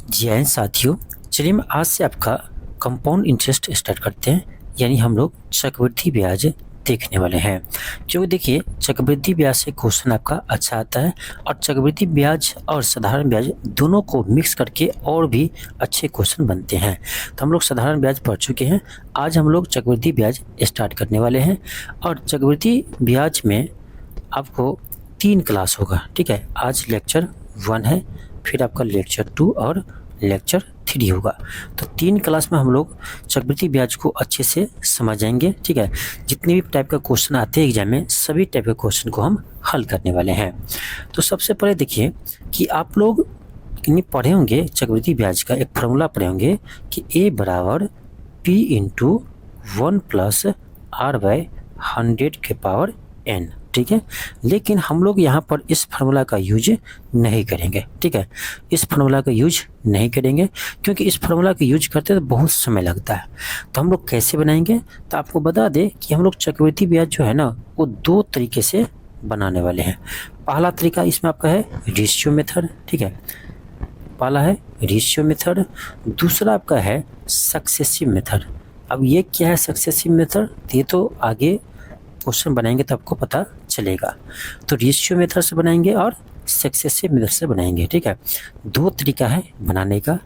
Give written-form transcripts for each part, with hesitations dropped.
जी हाँ साथियों, चलिए हम आज से आपका कंपाउंड इंटरेस्ट स्टार्ट करते हैं। यानी हम लोग चक्रवृद्धि ब्याज देखने वाले हैं। क्योंकि देखिए चक्रवृद्धि ब्याज से क्वेश्चन आपका अच्छा आता है और चक्रवृद्धि ब्याज और साधारण ब्याज दोनों को मिक्स करके और भी अच्छे क्वेश्चन बनते हैं। तो हम लोग साधारण ब्याज पढ़ चुके हैं, आज हम लोग चक्रवृद्धि ब्याज स्टार्ट करने वाले हैं। और चक्रवृद्धि ब्याज में आपको 3 क्लास होगा, ठीक है। आज लेक्चर 1 है, फिर आपका लेक्चर 2 और लेक्चर 3 होगा। तो 3 क्लास में हम लोग चक्रवृद्धि ब्याज को अच्छे से समझ जाएंगे, ठीक है। जितने भी टाइप का क्वेश्चन आते हैं एग्जाम में, सभी टाइप के क्वेश्चन को हम हल करने वाले हैं। तो सबसे पहले देखिए कि आप लोग इन्हीं पढ़े होंगे चक्रवृद्धि ब्याज का एक फार्मूला पढ़े होंगे कि ए बराबर P into 1 plus R by 100 के पावर एन, ठीक है। लेकिन हम लोग यहाँ पर इस फार्मूला का यूज नहीं करेंगे, ठीक है। इस फार्मूला का यूज नहीं करेंगे क्योंकि इस फार्मूला का यूज करते तो बहुत समय लगता है। तो हम लोग कैसे बनाएंगे, तो आपको बता दें कि हम लोग चक्रवृद्धि ब्याज जो है ना वो 2 तरीके से बनाने वाले हैं। पहला तरीका इसमें आपका है रेशियो मेथड, ठीक है। पहला है रेशियो मेथड, दूसरा आपका है सक्सेसिव मेथड। अब ये क्या है सक्सेसिव मेथड, ये तो आगे क्वेश्चन बनाएंगे तो आपको पता चलेगा। तो रेशियो मेथड से बनाएंगे और सक्सेसिव मेथड से बनाएंगे, ठीक है। 2 तरीका है बनाने का।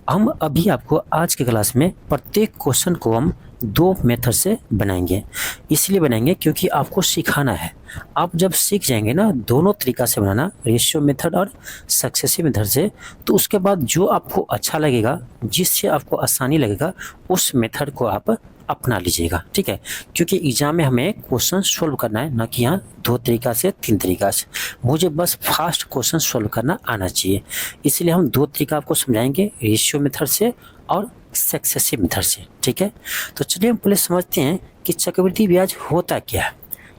हम अभी आपको आज के क्लास में प्रत्येक क्वेश्चन को हम 2 मेथड से बनाएंगे। इसलिए बनाएंगे क्योंकि आपको सिखाना है। आप जब सीख जाएंगे ना दोनों तरीका से बनाना, रेशियो मेथड और सक्सेसिव मेथड से, तो उसके बाद जो आपको अच्छा लगेगा, जिससे आपको आसानी लगेगा, उस मेथड को आप अपना लीजिएगा, ठीक है। क्योंकि एग्जाम में हमें क्वेश्चन सोल्व करना है, ना कि यहाँ 2 तरीका से 3 तरीका से। मुझे बस फास्ट क्वेश्चन सोल्व करना आना चाहिए, इसलिए हम 2 तरीका आपको समझाएंगे, रेशियो मेथड से और सक्सेसिव मेथड से, ठीक है। तो चलिए हम पहले समझते हैं कि चक्रवृद्धि ब्याज होता क्या है,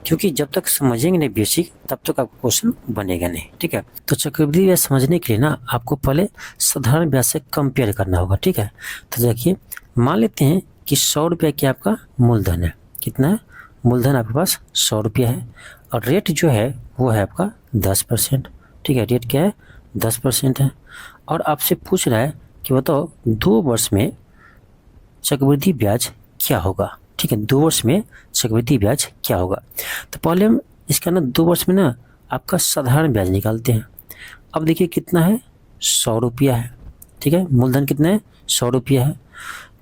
क्योंकि जब तक समझेंगे नहीं बेसिक तब तक आपको क्वेश्चन बनेगा नहीं, ठीक है। तो चक्रवृद्धि ब्याज समझने के लिए ना आपको पहले साधारण ब्याज से कंपेयर करना होगा, ठीक है। तो देखिए मान लेते हैं कि 100 रुपये की आपका मूलधन है। कितना है मूलधन, आपके पास 100 रुपया है और रेट जो है वो है आपका 10%, ठीक है। रेट क्या है 10% है। और आपसे पूछ रहा है कि बताओ 2 वर्ष में चक्रवृद्धि ब्याज क्या होगा, ठीक है। 2 वर्ष में चक्रवृद्धि ब्याज क्या होगा। तो पहले हम इसका ना 2 वर्ष में ना आपका साधारण ब्याज निकालते हैं। अब देखिए कितना है 100 रुपया है, ठीक है। मूलधन कितना है 100 रुपया है।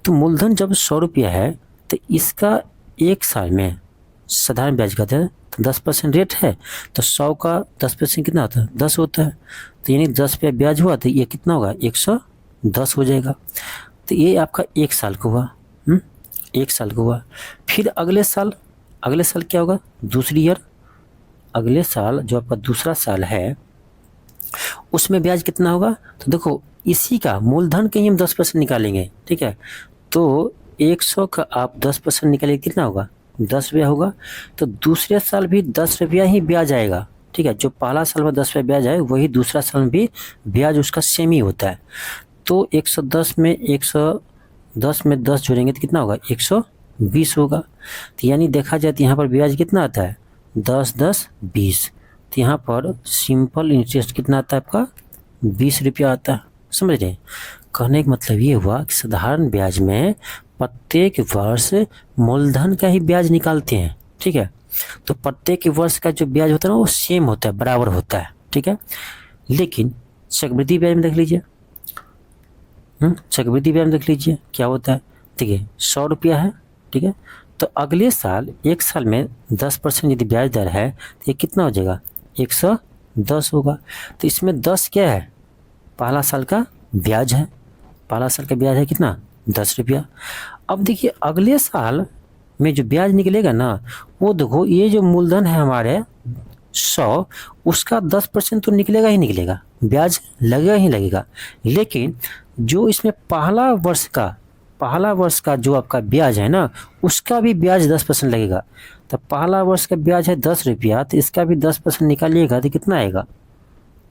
तो मूलधन जब 100 रुपया है तो इसका 1 साल में साधारण ब्याज कहते हैं, तो 10% रेट है, तो 100 का 10% कितना होता है 10 होता है। तो यानी 10 रुपया ब्याज हुआ तो ये कितना होगा 110 हो जाएगा। तो ये आपका 1 साल का हुआ, 1 साल का हुआ। फिर अगले साल क्या होगा, दूसरी ईयर, अगले साल जो आपका दूसरा साल है उसमें ब्याज कितना होगा। तो देखो इसी का मूलधन के ही हम 10% निकालेंगे, ठीक है। तो 100 का आप 10% निकालेंगे कितना होगा 10 रुपया होगा। तो दूसरे साल भी 10 रुपया ही ब्याज आएगा, ठीक है। जो पहला साल में 10 रुपया ब्याज आए वही दूसरा साल में भी ब्याज उसका सेम ही होता है। तो 110 में 10 जोड़ेंगे तो कितना होगा 120 होगा। तो यानी देखा जाए तो यहाँ पर ब्याज कितना आता है 10 10 20। तो यहाँ पर सिंपल इंटरेस्ट कितना आता है आपका 20 रुपया आता है, समझ रहे। कहने का मतलब ये हुआ कि साधारण ब्याज में प्रत्येक वर्ष मूलधन का ही ब्याज निकालते हैं, ठीक है। तो प्रत्येक वर्ष का जो ब्याज होता है ना वो सेम होता है, बराबर होता है, ठीक है। लेकिन चक्रवृद्धि ब्याज में देख लीजिए, चक्रवृद्धि ब्याज में देख लीजिए क्या होता है। देखिए 100 रुपया है, ठीक है। तो अगले साल 1 साल में 10% यदि ब्याज दर है तो ये कितना हो जाएगा 110 होगा। तो इसमें 10 क्या है पहला साल का ब्याज है, पहला साल का ब्याज है कितना 10 रुपया। अब देखिए अगले साल में जो ब्याज निकलेगा ना वो देखो ये जो मूलधन है हमारे 100 उसका 10% तो निकलेगा ही निकलेगा, ब्याज लगेगा ही लगेगा। लेकिन जो इसमें पहला वर्ष का जो आपका ब्याज है ना उसका भी ब्याज 10% लगेगा। तो पहला वर्ष का ब्याज है 10 रुपया, तो इसका भी 10% निकालिएगा तो कितना आएगा,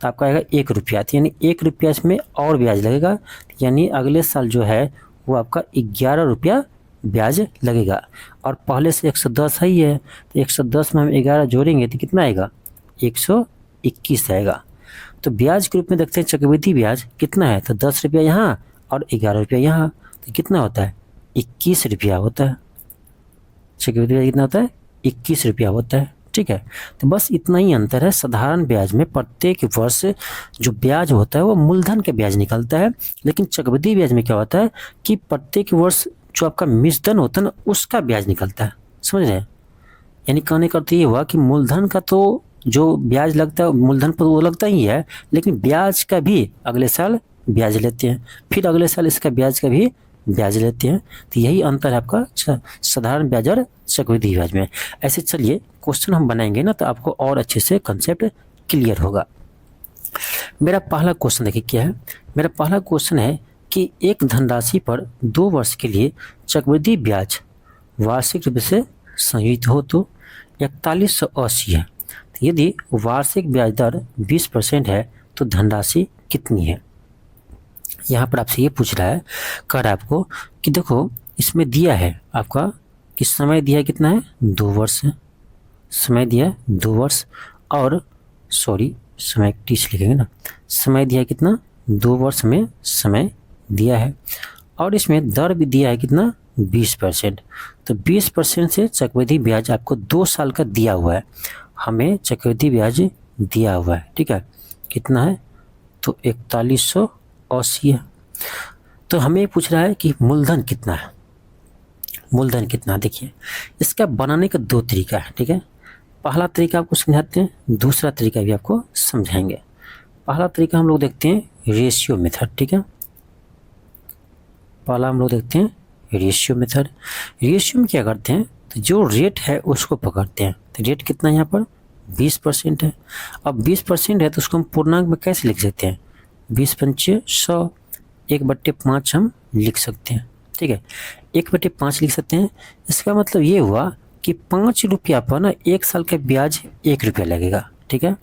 तो आपका आएगा 1 रुपया। तो यानी 1 रुपया इसमें और ब्याज लगेगा, यानी अगले साल जो है वो आपका 11 रुपया ब्याज लगेगा। और पहले से 110 ही है, तो 110 में हम 11 जोड़ेंगे तो कितना आएगा 121 आएगा। तो ब्याज के रूप में देखते हैं चक्रवृद्धि ब्याज कितना है, तो 10 रुपया यहाँ और 11 रुपया यहाँ, तो कितना होता है 21 रुपया होता है। चक्रवृद्धि ब्याज कितना होता है 21 रुपया होता है। ठीक है, तो बस इतना ही अंतर है। साधारण ब्याज में प्रत्येक वर्ष जो ब्याज होता है वो मूलधन के ब्याज निकलता है, लेकिन चक्रवृद्धि ब्याज में क्या होता है कि प्रत्येक वर्ष जो आपका मिश्रधन होता है ना उसका ब्याज निकलता है। समझ रहे हैं, यानी कहने का अर्थ ये हुआ कि मूलधन का तो जो ब्याज लगता है मूलधन पर वो लगता ही है, लेकिन ब्याज का भी अगले साल ब्याज लेते हैं, फिर अगले साल इसका ब्याज का भी ब्याज लेते हैं। तो यही अंतर है आपका साधारण ब्याज और चक्रवृद्धि ब्याज में। ऐसे चलिए क्वेश्चन हम बनाएंगे ना तो आपको और अच्छे से कंसेप्ट क्लियर होगा। मेरा पहला क्वेश्चन देखिए क्या है। मेरा पहला क्वेश्चन है कि एक धनराशि पर 2 वर्ष के लिए चक्रवृद्धि ब्याज वार्षिक रूप से संयुक्त हो तो 4180 है। तो यदि वार्षिक ब्याज दर 20% है तो धनराशि कितनी है। यहाँ पर आपसे ये पूछ रहा है, कह रहा है आपको कि देखो इसमें दिया है आपका कि समय दिया है कितना है 2 वर्ष है, समय दिया है 2 वर्ष और समय 30 लिखेंगे ना, समय दिया है कितना 2 वर्ष में समय दिया है और इसमें दर भी दिया है कितना 20%। तो 20% से चक्रवृद्धि ब्याज आपको 2 साल का दिया हुआ है, हमें चक्रवृद्धि ब्याज दिया हुआ है। ठीक है, कितना है तो 4180 है। तो हमें पूछ रहा है कि मूलधन कितना है। मूलधन कितना, देखिए इसका बनाने का 2 तरीका है। ठीक है, पहला तरीका आपको समझाते हैं, दूसरा तरीका भी आपको समझाएंगे। पहला तरीका हम लोग देखते हैं रेशियो मेथड। ठीक है, पहला हम लोग देखते हैं रेशियो मेथड। रेशियो में क्या करते हैं तो जो रेट है उसको पकड़ते हैं। तो रेट कितना है यहाँ पर 20% है। अब 20% है तो उसको हम पूर्णांक में कैसे लिख सकते हैं 20 पंचे 100, 1/5 हम लिख सकते हैं। ठीक है, 1/5 लिख सकते हैं। इसका मतलब ये हुआ कि 5 रुपया पर ना 1 साल का ब्याज 1 रुपया लगेगा। ठीक है,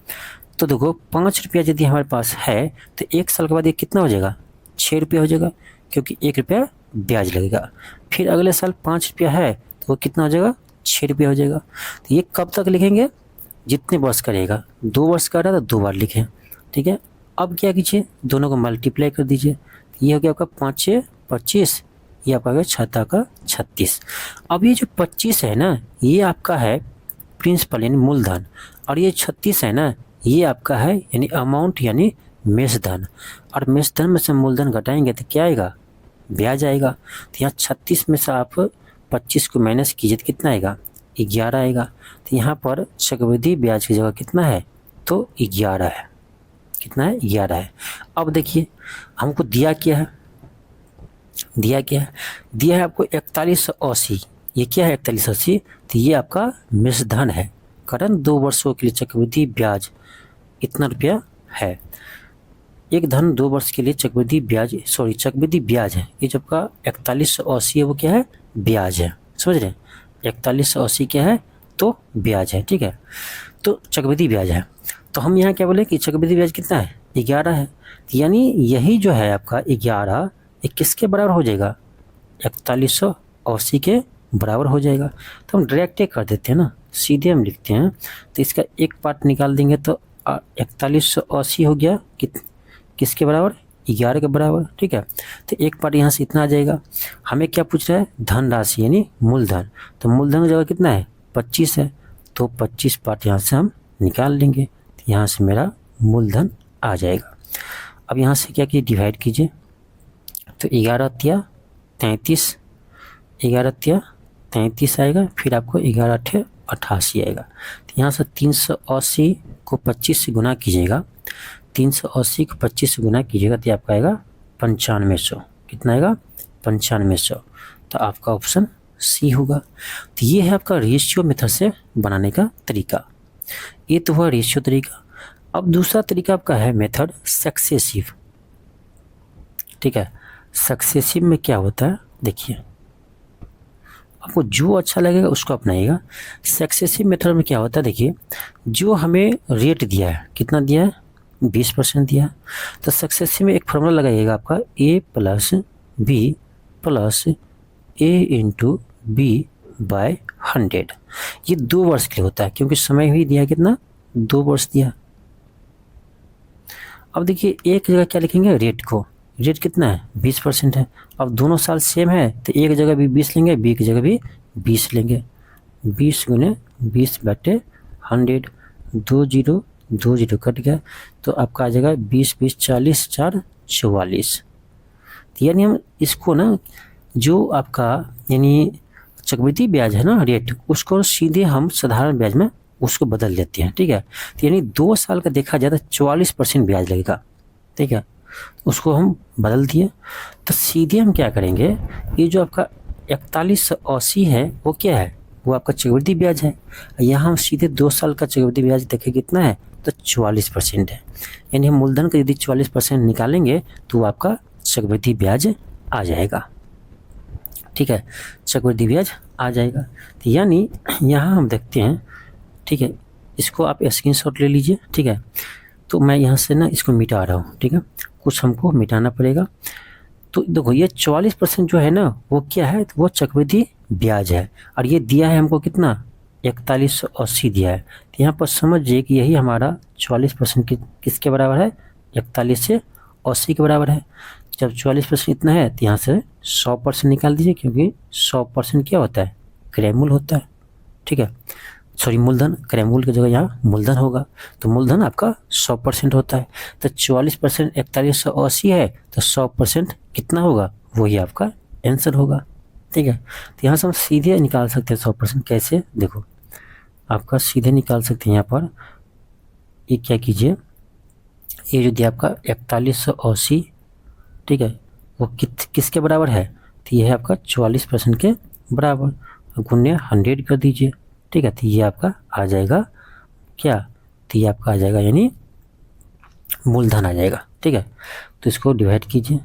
तो देखो 5 रुपया यदि हमारे पास है तो 1 साल के बाद ये कितना हो जाएगा 6 रुपया हो जाएगा, क्योंकि 1 रुपया ब्याज लगेगा। फिर अगले साल 5 रुपया है तो वो कितना हो जाएगा 6 रुपया हो जाएगा। तो ये कब तक लिखेंगे, जितने वर्ष करेगा। 2 वर्ष का रहा तो 2 बार लिखें। ठीक है, अब क्या कीजिए दोनों को मल्टीप्लाई कर दीजिए। ये हो गया आपका 5 6 25, ये आपका गया 6 का 36। अब ये जो 25 है ना ये आपका है प्रिंसिपल यानी मूलधन, और ये 36 है ना ये आपका है यानी अमाउंट यानी मेषधन। और मेषधन में से मूलधन घटाएंगे तो क्या आएगा ब्याज आएगा। तो यहाँ 36 में से आप 25 को माइनस कीजिए तो कितना आएगा 11 आएगा। तो यहाँ पर चक्रवृद्धि ब्याज की जगह कितना है तो 11 है। कितना है 11 है। अब देखिए हमको दिया क्या है, दिया है आपको 4180। ये क्या है 4180, तो ये आपका मिश्रधन है। कारण 2 वर्षों के लिए चक्रवृद्धि ब्याज इतना रुपया है। एक धन 2 वर्ष के लिए चक्रवृद्धि ब्याज है। ये जो आपका 4180 है वो क्या है ब्याज है। समझ रहे हैं 4180 क्या है तो ब्याज है। ठीक है, तो चक्रवृद्धि ब्याज है। तो हम यहाँ क्या बोले कि चक्रवृद्धि ब्याज कितना है 11 है, यानी यही जो है आपका 11 ये किसके बराबर हो जाएगा 4180 के बराबर हो जाएगा। तो हम डायरेक्ट कर देते हैं ना, सीधे हम लिखते हैं। तो इसका एक पार्ट निकाल देंगे तो 4180 हो गया किसके बराबर 11 के बराबर। ठीक है, तो एक पार्ट यहाँ से इतना आ जाएगा। हमें क्या पूछ रहा है धन राशि यानी मूलधन। तो मूलधन की जगह कितना है 25 है, तो 25 पार्ट यहाँ से हम निकाल लेंगे। तो यहाँ से मेरा मूलधन आ जाएगा। अब यहाँ से क्या कीजिए डिवाइड कीजिए, तो 11 तिया 33, 11 तिया 33 आएगा। फिर आपको 11 अठे 88 आएगा। तो यहाँ से 380 को 25 से गुना कीजिएगा, 380 को 25 से गुना कीजिएगा तो आपका आएगा 9500। कितना आएगा 9500। तो आपका ऑप्शन सी होगा। तो ये है आपका रेशियो मेथड से बनाने का तरीका। ये तो हुआ रेशियो तरीका। अब दूसरा तरीका आपका है मेथड सक्सेसिव। ठीक है, सक्सेसिव में क्या होता है देखिए, आपको जो अच्छा लगेगा उसको अपनाइएगा। सक्सेसिव मेथड में क्या होता है देखिए, जो हमें रेट दिया है कितना दिया है 20% दिया है, तो सक्सेसिव में एक फार्मूला लगाइएगा आपका a + b + a × b/100। ये 2 वर्ष के लिए होता है क्योंकि समय भी दिया कितना 2 वर्ष दिया। अब देखिए एक जगह क्या लिखेंगे, रेट को, रेट कितना है 20% है। अब दोनों साल सेम है तो एक जगह भी 20 लेंगे, बी की जगह भी 20 लेंगे। 20 गुने 20/100, 2 जीरो कट गया तो आपका आ जाएगा 20 40 4 44। यानी हम इसको ना जो आपका यानी चक्रवृद्धि ब्याज है ना रेट, उसको सीधे हम साधारण ब्याज में उसको बदल देते हैं, ठीक है। तो यानी 2 साल का देखा जाए तो 44% ब्याज लगेगा, ठीक है। उसको हम बदल दिए तो सीधे हम क्या करेंगे, ये जो आपका 4180 है वो क्या है, वो आपका चक्रवृद्धि ब्याज है। यहाँ हम सीधे 2 साल का चक्रवृद्धि ब्याज देखें कितना है तो 44% है। यानी हम मूलधन का यदि 44% निकालेंगे तो वो आपका चक्रवृद्धि ब्याज आ जाएगा, ठीक है। चक्रवृद्धि ब्याज आ जाएगा। तो यानी यहाँ हम देखते हैं, ठीक है, इसको आप स्क्रीनशॉट ले लीजिए, ठीक है। तो मैं यहाँ से ना इसको मिटा रहा हूँ, ठीक है, कुछ हमको मिटाना पड़ेगा। तो देखो ये 44% जो है ना वो क्या है, वो चक्रवृद्धि ब्याज है। और ये दिया है हमको कितना, 4180 दिया है। तो यहाँ पर समझिए कि यही हमारा 44% किसके बराबर है, 41 से 80 के बराबर है। जब 44% इतना है तो यहाँ से 100% निकाल दीजिए, क्योंकि 100% क्या होता है, क्रयमूल्य होता है, ठीक है। सॉरी मूलधन, क्रयमूल्य की जगह यहाँ मूलधन होगा। तो मूलधन आपका 100% होता है। तो 44% 4180 है तो 100% कितना होगा, वही आपका आंसर होगा, ठीक है। तो यहाँ से हम सीधे निकाल सकते हैं 100%। कैसे, देखो आपका सीधे निकाल सकते हैं। यहाँ पर ये क्या कीजिए, ये जो दिया आपका 4180, ठीक है, वो किसके बराबर है, तो ये है आपका 44% के बराबर, गुने 100 कर दीजिए, ठीक है। तो ये आपका आ जाएगा क्या, तो ये आपका आ जाएगा यानी मूलधन आ जाएगा, ठीक है। तो इसको डिवाइड कीजिए,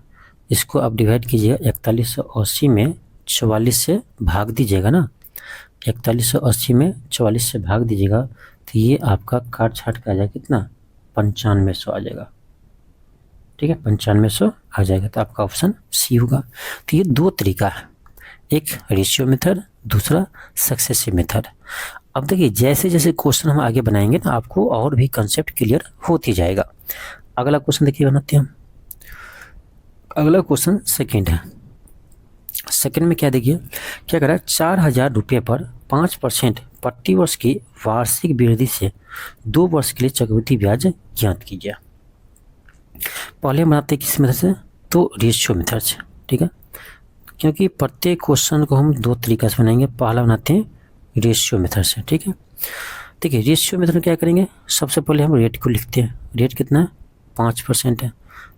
इसको आप डिवाइड कीजिएगा 4180 में 44 से भाग दीजिएगा ना, 4180 में 44 से भाग दीजिएगा तो ये आपका काट छाट का आ जाएगा कितना, 9500 आ जाएगा, ठीक है, 9500 आ जाएगा। तो आपका ऑप्शन सी होगा। तो ये दो तरीका है, एक रेशियो मेथड, दूसरा सक्सेसिव मेथड। अब देखिए जैसे जैसे क्वेश्चन हम आगे बनाएंगे तो आपको और भी कंसेप्ट क्लियर होती जाएगा। अगला क्वेश्चन देखिए बनाते हैं हम। अगला क्वेश्चन सेकंड है। सेकंड में क्या देखिए, क्या करा, 4000 रुपये पर 5% प्रतिवर्ष की वार्षिक वृद्धि से 2 वर्ष के लिए चक्रवृद्धि ब्याज ज्ञात कीजिए। पहले हम बनाते हैं किस मेथड से, तो रेशियो मेथड से, ठीक है, क्योंकि प्रत्येक क्वेश्चन को हम दो तरीका से बनाएंगे। पहला बनाते हैं रेशियो मेथड से, ठीक है। देखिए रेशियो मेथड में क्या करेंगे, सबसे पहले हम रेट को लिखते हैं। रेट कितना है, 5% है,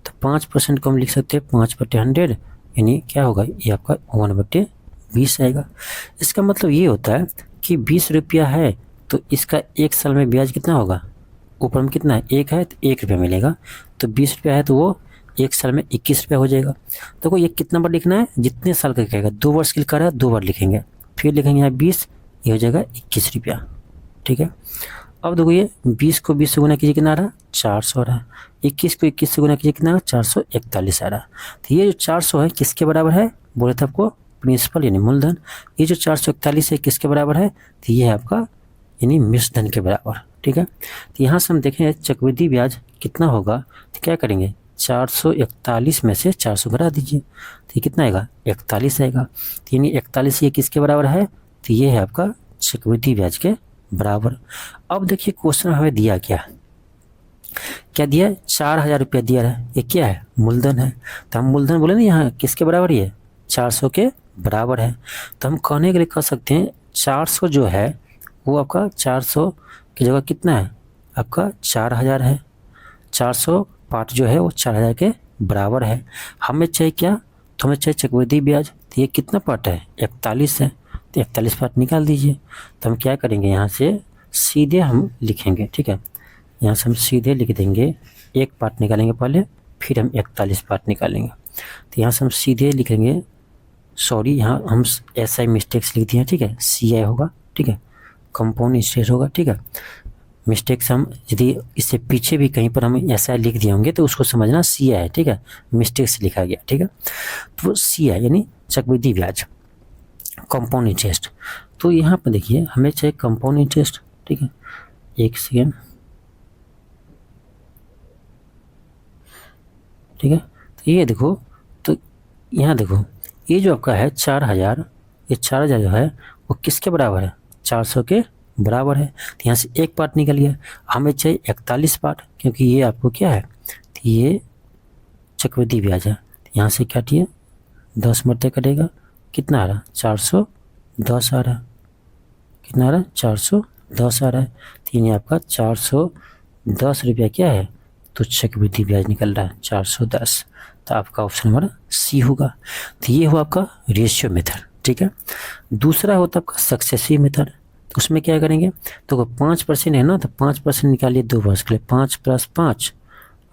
तो 5% को हम लिख सकते हैं 5/100, यानी क्या होगा, ये आपका 1/20 आएगा। इसका मतलब ये होता है कि 20 रुपया है तो इसका एक साल में ब्याज कितना होगा, ऊपर में कितना है, 1 है तो 1 रुपया मिलेगा। तो 20 रुपया है तो वो एक साल में 21 रुपया हो जाएगा। देखो ये कितना बार लिखना है, जितने साल का कहेगा, 2 वर्ष के लिए कर रहा है 2 बार लिखेंगे, फिर लिखेंगे यहाँ 20, ये हो जाएगा 21 रुपया, ठीक है। अब देखो ये 20 को 20 से गुना कीजिए कितना आ रहा है, 400 आ रहा है। 21 को 21 से गुना कीजिए कितना आ रहा है, 441 आ रहा है। तो ये जो 400 है किसके बराबर है, बोले थे आपको प्रिंसिपल यानी मूलधन। ये जो 441 है किसके बराबर है, तो ये है आपका यानी मिश्र धन के बराबर, ठीक है। तो यहाँ से हम देखें चक्रवृद्धि ब्याज कितना होगा, तो क्या करेंगे, 441 में से 400 घटा दीजिए, तो ये कितना आएगा, 41 आएगा। तो यानी 41 ये किसके बराबर है, तो ये है आपका चक्रवृद्धि ब्याज के बराबर। अब देखिए क्वेश्चन हमें दिया क्या दिया है, 4000 रुपया दिया है, ये क्या है, मूलधन है। तो हम मूलधन बोले ना यहाँ किसके बराबर, ये 400 के बराबर है। तो हम कहने के लिए कह सकते हैं 400 जो है वो आपका 400 की जगह कितना है, आपका 4000 है। 400 पार्ट जो है वो 4000 के बराबर है। हमें चाहिए क्या, तो हमें चाहिए चक्रवृद्धि ब्याज। तो ये कितना पार्ट है, 41 है, तो 41 पार्ट निकाल दीजिए। तो हम क्या करेंगे, यहाँ से सीधे हम लिखेंगे, ठीक है, यहाँ से हम सीधे लिख देंगे, एक पार्ट निकालेंगे पहले, फिर हम 41 पार्ट निकालेंगे। तो यहाँ से हम सीधे लिखेंगे, सॉरी यहाँ हम SI मिस्टेक्स लिख दिए, ठीक है, CI होगा, ठीक है, कंपाउंड इंटरेस्ट होगा, ठीक है। मिस्टेक्स हम यदि इससे पीछे भी कहीं पर हम ऐसा लिख दिए होंगे तो उसको समझना CI है, ठीक है, मिस्टेक्स लिखा गया, ठीक है। तो CI यानी चक्रवृद्धि ब्याज, कंपाउंड इंटरेस्ट। तो यहाँ पर देखिए हमें चाहिए कंपाउंड इंटरेस्ट, ठीक है, एक सेकेंड, ठीक है। तो ये देखो, तो यहाँ देखो, ये जो आपका है 4000, ये 4000 जो है वो किसके बराबर है, 400 के बराबर है। तो यहाँ से एक पार्ट निकल गया, हमें चाहिए 41 पार्ट, क्योंकि ये आपको क्या है, तो ये चक्रवृद्धि ब्याज है। तो यहाँ से काटिए, 10 मरते कटेगा, कितना आ रहा है, 410 आ रहा है, कितना आ रहा है, 410 आ रहा है। तो ये आपका 410 रुपया क्या है, तो चक्रवृद्धि ब्याज निकल रहा है 410। तो आपका ऑप्शन नंबर सी होगा। तो ये हुआ आपका रेशियो मेथड, ठीक है। दूसरा होता है आपका सक्सेसिव मेथड। तो उसमें क्या करेंगे, तो 5% है ना, तो 5% निकालिए 2 वर्ष के लिए, 5 + 5,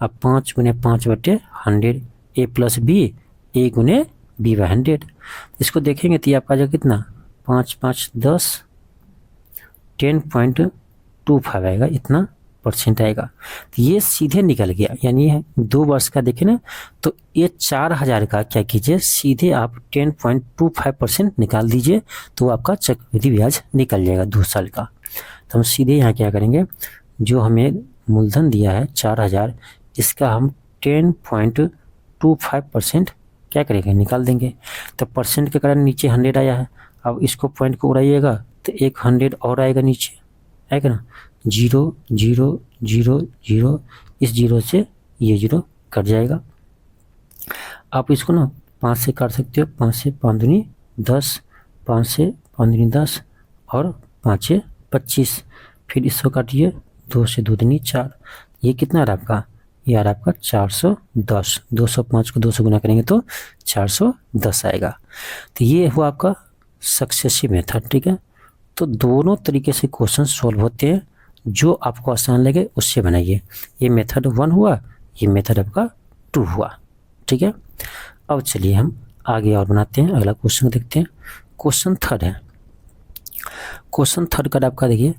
अब 5 × 5/100, ए प्लस बी, ए × b/100। इसको देखेंगे तो ये आपका जो कितना, 5 × 5 = 10, 10.25 आएगा, इतना % आएगा। तो ये सीधे निकल गया, यानी 2 वर्ष का देखें ना, तो ये 4000 का क्या कीजिए, सीधे आप 10.25% निकाल दीजिए, तो आपका चक्रवृद्धि ब्याज निकल जाएगा 2 साल का। तो हम सीधे यहाँ क्या करेंगे, जो हमें मूलधन दिया है 4000, इसका हम 10.25% क्या करेंगे, निकाल देंगे। तो परसेंट के कारण नीचे 100 आया है, अब इसको पॉइंट को उड़ाइएगा तो एक 100 और आएगा नीचे, आएगा ना, 0 0 0 0, इस 0 से ये 0 कट जाएगा। आप इसको ना 5 से काट सकते हो, 5 से 5 दूनी 10, 5 से 5 दूनी 10 और 5 से 25, फिर इसको काटिए, 2 से 2 दूनी 4, ये कितना आ रहा आपका, ये आ रहा आपका 410, 205 को 2 से गुना करेंगे तो 410 आएगा। तो ये हुआ आपका सक्सेसिव मेथड, ठीक है। तो दोनों तरीके से क्वेश्चन सॉल्व होते हैं, जो आपको आसान लगे उससे बनाइए। ये मेथड 1 हुआ, ये मेथड आपका 2 हुआ, ठीक है। अब चलिए हम आगे और बनाते हैं, अगला क्वेश्चन देखते हैं। क्वेश्चन 3 है, क्वेश्चन 3 का आपका देखिए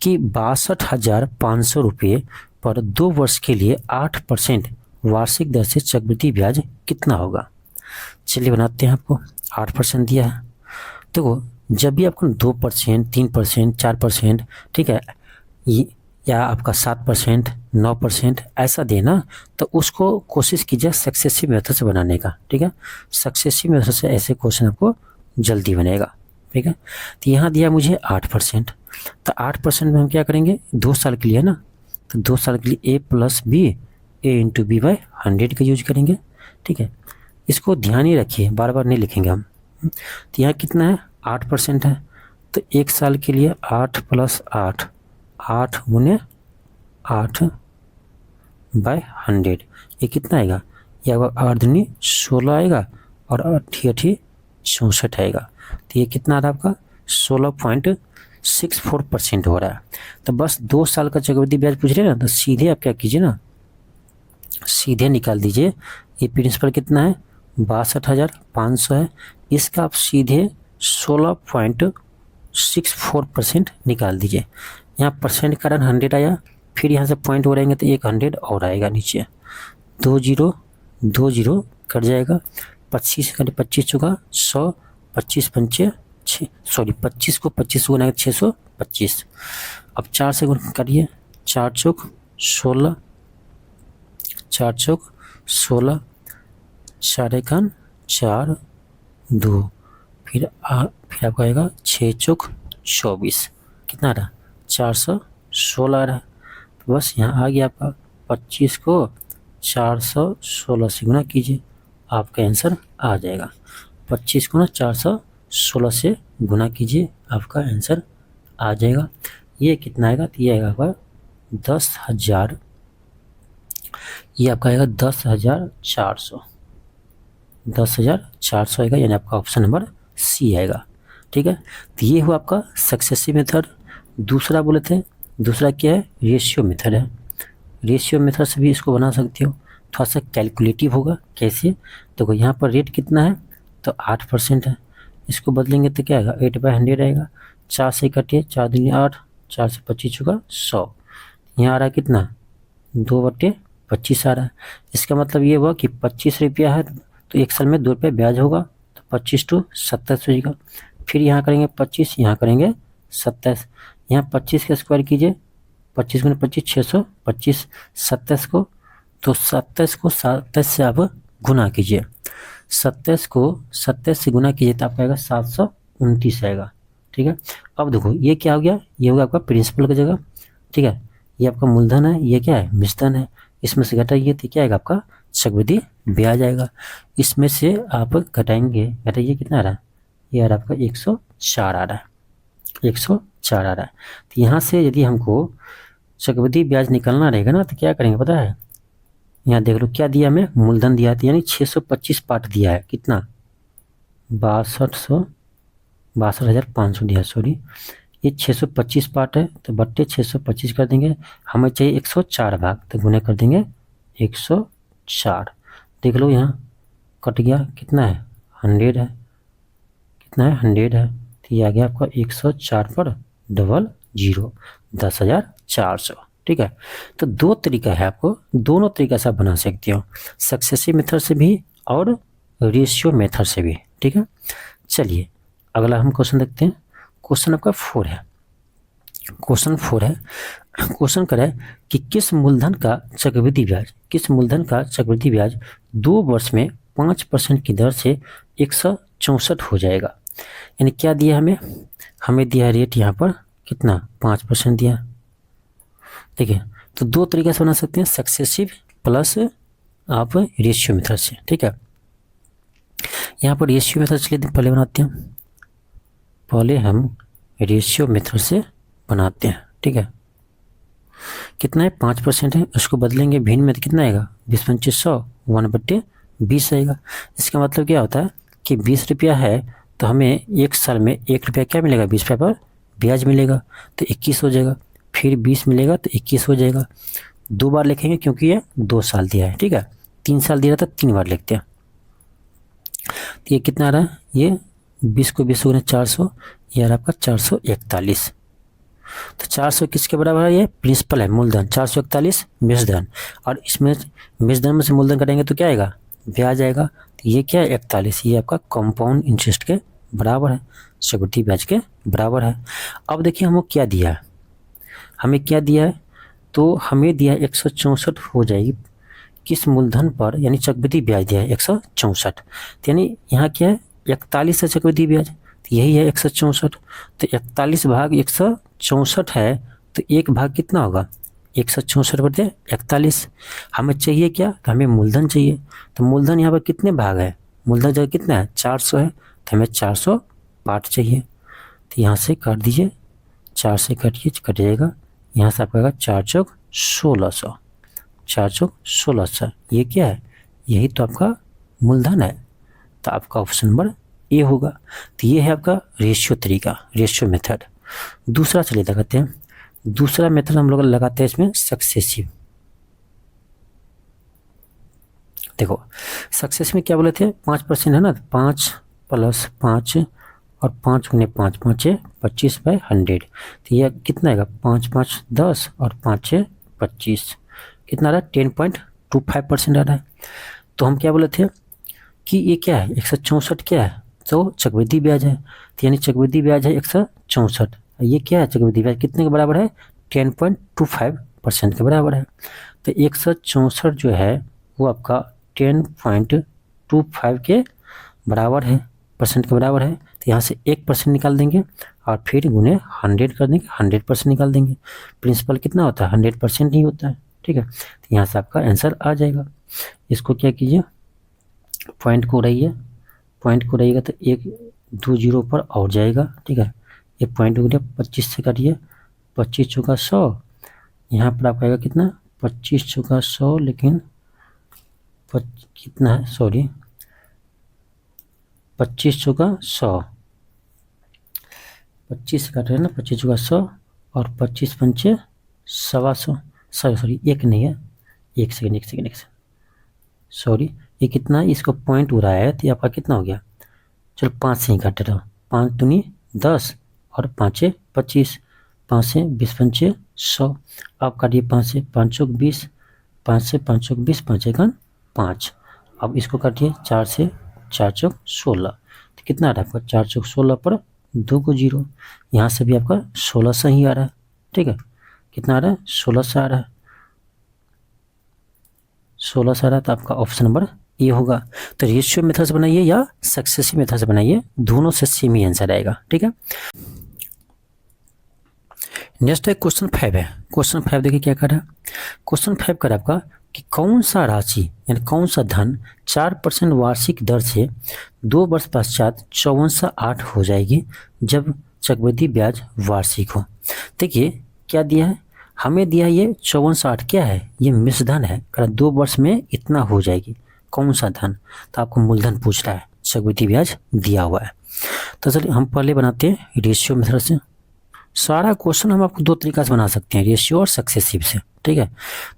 कि 62,500 रुपये पर 2 वर्ष के लिए 8% वार्षिक दर से चक्रवृद्धि ब्याज कितना होगा। चलिए बनाते हैं, आपको 8% दिया है। देखो, जब भी आपको 2%, 3%, 4%, ठीक है, या आपका 7%, 9% ऐसा देना, तो उसको कोशिश कीजिए सक्सेसिव मेथड से बनाने का, ठीक है। सक्सेसिव मेथड से ऐसे क्वेश्चन आपको जल्दी बनेगा, ठीक है। तो यहाँ दिया मुझे 8%, तो 8% में हम क्या करेंगे, 2 साल के लिए ना, तो 2 साल के लिए a + b, a × b/100 का यूज करेंगे, ठीक है। इसको ध्यान ही रखिए, बार बार नहीं लिखेंगे हम। तो यहाँ कितना है, 8% है, तो 1 साल के लिए 8 + 8, 8 × 8/100, ये कितना आएगा, ये 8 दूनी 16 आएगा और 8 8 64 आएगा। तो ये कितना आ रहा है आपका, 16.64% हो रहा है। तो बस 2 साल का चक्रवृद्धि ब्याज पूछ रहे हैं ना, तो सीधे आप क्या कीजिए ना, सीधे निकाल दीजिए। ये प्रिंसिपल कितना है, 62,500 है, इसका आप सीधे 16.64% निकाल दीजिए। यहाँ परसेंट कारण 100 आया, फिर यहाँ से पॉइंट हो रहेंगे तो एक 100 और आएगा नीचे, 2 0 2 0 कट जाएगा, 25 का 25 चुका 100, 25 पंचे 6, सॉरी 25 को 25 गुना 625। अब 4 से गुना करिए, 4 चौक 16, 4 चौक 16, 4 एकान 4 2, फिर आपका आएगा 6 चौक 24, कितना आ रहा, 416 आ रहा है। तो बस यहाँ आ गया आपका, 25 को 416 से गुना कीजिए, आपका आंसर आ जाएगा। 25 को ना 416 से गुना कीजिए, आपका आंसर आ जाएगा। ये कितना आएगा, तो ये आएगा आपका 10,000, ये आपका आएगा 10,400, 10,400 आएगा, यानी आपका ऑप्शन नंबर सी आएगा, ठीक है। तो ये हुआ आपका सक्सेसिव मेथड। दूसरा बोले थे, दूसरा क्या है, रेशियो मेथड है। रेशियो मेथड से भी इसको बना सकते हो, थोड़ा सा कैलकुलेटिव होगा। कैसे, तो यहाँ पर रेट कितना है, तो 8% है, इसको बदलेंगे तो क्या आएगा, 8/100 आएगा। 4 से कटिए, 4 दूनी 8, 4 से 25 चुका 100, यहाँ आ रहा है कितना, 2/25 आ रहा है। इसका मतलब ये हुआ कि 25 रुपया है तो 1 साल में 2 रुपये ब्याज होगा, तो 25 × 27 हो जाएगा। फिर यहाँ करेंगे 25, यहाँ करेंगे 27, यहाँ 25 का स्क्वायर कीजिए, 25 × 25 625, 27 को तो 27 को 27 से आप गुना कीजिए, 27 को 27 से गुना कीजिए तो आपका आएगा 729 आएगा। ठीक है, अब देखो ये क्या हो गया, ये होगा आपका प्रिंसिपल की जगह। ठीक है, ये आपका मूलधन है, ये क्या है, मिश्रधन है। इसमें से घटाइए तो क्या आएगा आपका चक्रवृद्धि ब्याज आएगा। इसमें से आप घटाएंगे, घटाइए कितना आ रहा है, ये आ रहा है आपका 104 आ रहा है, 104 आ रहा है। तो यहाँ से यदि हमको चक्रवृद्धि ब्याज निकालना रहेगा ना तो क्या करेंगे पता है, यहाँ देख लो क्या दिया हमें, मूलधन दिया था, यानी 625 पार्ट दिया है, कितना 62,500 दिया, सॉरी ये 625 पार्ट है तो बट्टे 625 कर देंगे। हमें चाहिए 104 भाग, तो गुने कर देंगे 104। देख लो यहाँ कट गया, कितना है 100 है, कितना है 100 है, तो ये आ गया आपका 104 पर डबल जीरो 10,400। ठीक है, तो दो तरीका है, आपको दोनों तरीका से आप बना सकते हो, सक्सेसिव मेथड से भी और रेशियो मेथड से भी। ठीक है, चलिए अगला हम क्वेश्चन देखते हैं। क्वेश्चन आपका 4 है, क्वेश्चन 4 है, क्वेश्चन कर है कि किस मूलधन का चक्रवृद्धि ब्याज, किस मूलधन का चक्रवृद्धि ब्याज 2 वर्ष में 5% की दर से 164 हो जाएगा। यानी क्या दिया हमें, हमें दिया रेट यहाँ पर कितना 5% दिया। देखिए तो दो तरीके से बना सकते हैं, सक्सेसिव प्लस आप रेशियो मेथड से। ठीक है, यहाँ पर रेशियो मेथड चलिए पहले बनाते हैं, पहले हम रेशियो मेथड से बनाते हैं। ठीक है, कितना है 5% है, उसको बदलेंगे भिन्न में तो कितना आएगा 20-2500 1/20 आएगा। इसका मतलब क्या होता है कि 20 रुपया है तो हमें एक साल में 1 रुपया क्या मिलेगा, 20 रुपये पर ब्याज मिलेगा तो 21 हो जाएगा, फिर 20 मिलेगा तो 21 हो जाएगा। 2 बार लिखेंगे क्योंकि ये 2 साल दिया है। ठीक है, 3 साल दिया था 3 बार लिखते हैं। तो ये कितना आ रहा है, ये 20 को 20 गुना 400, ये आ रहा आपका 441। तो 400 किसके बराबर है, ये प्रिंसिपल है मूलधन, 441 मिश्रधन, और इसमें मिश्रधन में से मूलधन करेंगे तो क्या आएगा ब्याज आएगा। तो ये क्या है 41, ये आपका कंपाउंड इंटरेस्ट के बराबर है, चक्रवृद्धि ब्याज के बराबर है। अब देखिए हमको क्या दिया है, हमें क्या दिया है, तो हमें दिया 164 हो जाएगी किस मूलधन पर, यानी चक्रवृद्धि ब्याज दिया है 164, यानी यहाँ क्या है 41 है चक्रवृद्धि ब्याज, तो यही है 164। तो 41 भाग 164 है तो एक भाग कितना होगा 164/41। हमें चाहिए क्या, तो हमें मूलधन चाहिए, तो मूलधन यहाँ पर कितने भाग है, मूलधन जगह कितना है 400 है, तो हमें 400 पार्ट चाहिए। तो यहाँ से काट दीजिए, 4 से कटिए कट जाएगा, यहाँ से आपका 4 चौक 1600, 4 चौक 1600, ये क्या है, यही तो आपका मूलधन है। तो आपका ऑप्शन नंबर ए होगा। तो ये है आपका रेशियो तरीका, रेशियो मेथड। दूसरा चलिए लगाते हैं, दूसरा मेथड हम लोग लगाते हैं इसमें सक्सेसिव। देखो सक्सेस में क्या बोले थे 5% है ना, 5 + 5 और 5 × 5 5 है 25/100। तो यह कितना आएगा 5 × 5 10 और 5 × 25 कितना आ रहा है 10.25% आ रहा है। तो हम क्या बोले थे कि ये क्या है 164 क्या है, तो चक्रवृद्धि ब्याज है, तो यानी चक्रवृद्धि ब्याज है 164। ये क्या है चक्रवृद्धि ब्याज कितने के बराबर है 10.25% के बराबर है। तो 164 जो है वो आपका 10.25 के बराबर है, परसेंट के बराबर है। तो यहाँ से 1% निकाल देंगे और फिर गुने 100 कर देंगे, 100% निकाल देंगे। प्रिंसिपल कितना होता है 100% ही होता है। ठीक है, तो यहाँ से आपका आंसर आ जाएगा। इसको क्या कीजिए पॉइंट को उड़ाइए, पॉइंट को उड़ाइएगा तो 1 2 0 पर और जाएगा। ठीक है, ये पॉइंट हो गया 25 से काटिए, 25 चौका 100, यहाँ पर आपका आएगा कितना 25 चौका 100, लेकिन कितना है सॉरी 25 चौका 100, 25 काट रहे हैं ना 25 चौका 100 और 25 पंचे 125, सॉरी एक नहीं है, एक सेकेंड सॉरी ये कितना है, इसको पॉइंट हो रहा है तो आपका कितना हो गया, चलो 5 से ही काट रहा हूँ, 5 दूनी 10 और 5 25, 5 से 20 पंचे 100। अब काटिए 5 से 5 चौक 20, 5 से 5 चौक 20, 5 एकन 5। अब इसको काटिए 4 से 4 चौक 16, तो कितना आ रहा है आपका 4 चौक 16 पर 2 को 0, यहाँ से भी आपका 1600 ही आ रहा है। ठीक है, कितना आ रहा है 1600 आ रहा है, 16 से आ रहा है तो आपका ऑप्शन नंबर ए होगा। तो रेशियो मेथड से बनाइए या सक्सेसिव मेथड से बनाइए, दोनों से सेम ही आंसर आएगा। ठीक है, नेक्स्ट है क्वेश्चन 5 है। क्वेश्चन 5 देखिए क्या कर रहा है। क्वेश्चन 5 कर आपका कि कौन सा राशि यानी कौन सा धन 4% वार्षिक दर से 2 वर्ष पश्चात 54/8 हो जाएगी जब चक्रवृद्धि ब्याज वार्षिक हो। देखिए क्या दिया है, हमें दिया है ये 54/8 क्या है, ये मिश्रधन है, 2 वर्ष में इतना हो जाएगी। कौन सा धन, तो आपको मूलधन पूछ रहा है, चक्रवृद्धि ब्याज दिया हुआ है। तो चलिए हम पहले बनाते हैं रेशियो मेथड से। सारा क्वेश्चन हम आपको दो तरीका से बना सकते हैं, रेशियो और सक्सेसिव से। ठीक है,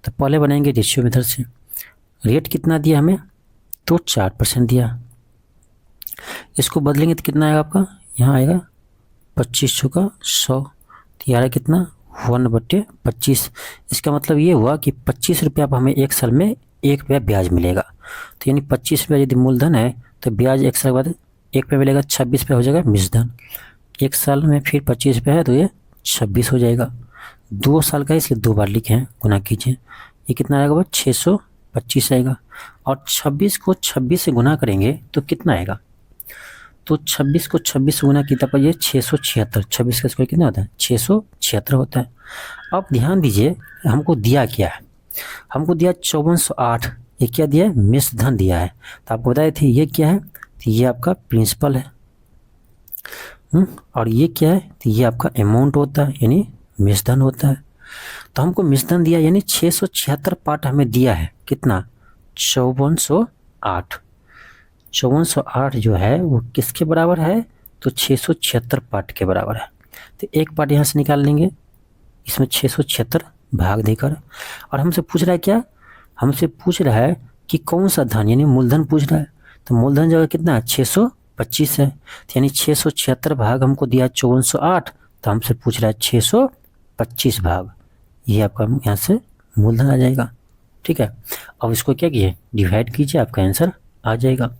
तो पहले बनाएंगे रेशियो मेथड से। रेट कितना दिया हमें, तो 4% दिया। इसको बदलेंगे तो कितना आएगा आपका, यहाँ आएगा 25 का 100, तो यार कितना 1/25। इसका मतलब ये हुआ कि 25 रुपया पर हमें एक साल में 1 रुपया ब्याज मिलेगा। तो यानी 25 रुपया यदि मूलधन है तो ब्याज एक साल बाद 1 रुपया मिलेगा, 26 रुपया हो जाएगा मिश्रधन। एक साल में फिर 25 रुपया है तो ये 26 हो जाएगा। 2 साल का इसलिए 2 बार लिखे हैं, गुना कीजिए। ये कितना आएगा, 625 आएगा। और 26 को 26 से गुना करेंगे तो कितना आएगा, तो 26 को 26 से गुना किया पर ये 676। 26 का स्क्वायर कितना होता है, 676 होता है। अब ध्यान दीजिए हमको दिया क्या है, हमको दिया 5408। ये क्या दिया है, मिश्रधन दिया है। तो आपको बताए थे ये क्या है, तो ये आपका प्रिंसिपल है। और ये क्या है, तो ये आपका अमाउंट होता है यानी मिश्रधन होता है। तो हमको मिश्रधन दिया यानी 676 पार्ट हमें दिया है, कितना 5408। 5408 जो है वो किसके बराबर है, तो 676 पार्ट के बराबर है। तो एक पार्ट यहाँ से निकाल लेंगे, इसमें 676 भाग देकर। और हमसे पूछ रहा है क्या, हमसे पूछ रहा है कि कौन सा धन यानी मूलधन पूछ रहा है। तो मूलधन जगह कितना है, 625 है। तो यानी 676 भाग हमको दिया 5408, तो हमसे पूछ रहा है 625 भाग, ये आपका यहाँ से मूलधन आ जाएगा। ठीक है, अब इसको क्या कीजिए, डिवाइड कीजिए, आपका आंसर आ जाएगा।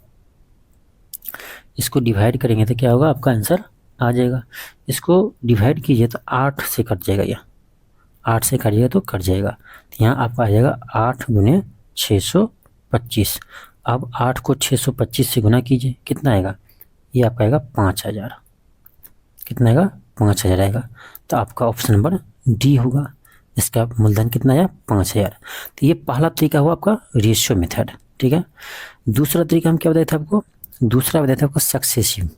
इसको डिवाइड करेंगे तो क्या होगा, आपका आंसर आ जाएगा। इसको डिवाइड कीजिए तो 8 से कट जाएगा, यह 8 से काटिएगा तो कट जाएगा। तो यहाँ आपका आ जाएगा 8 गुने 625। अब 8 को 625 से गुना कीजिए, कितना आएगा, ये आपका आएगा 5000। कितना आएगा, 5000 आएगा। तो आपका ऑप्शन नंबर डी होगा, इसका मूलधन कितना आया, 5000। तो ये पहला तरीका हुआ आपका रेशियो मेथड। ठीक है, दूसरा तरीका हम क्या बताए थे आपको, दूसरा बताया था आपको सक्सेसिव।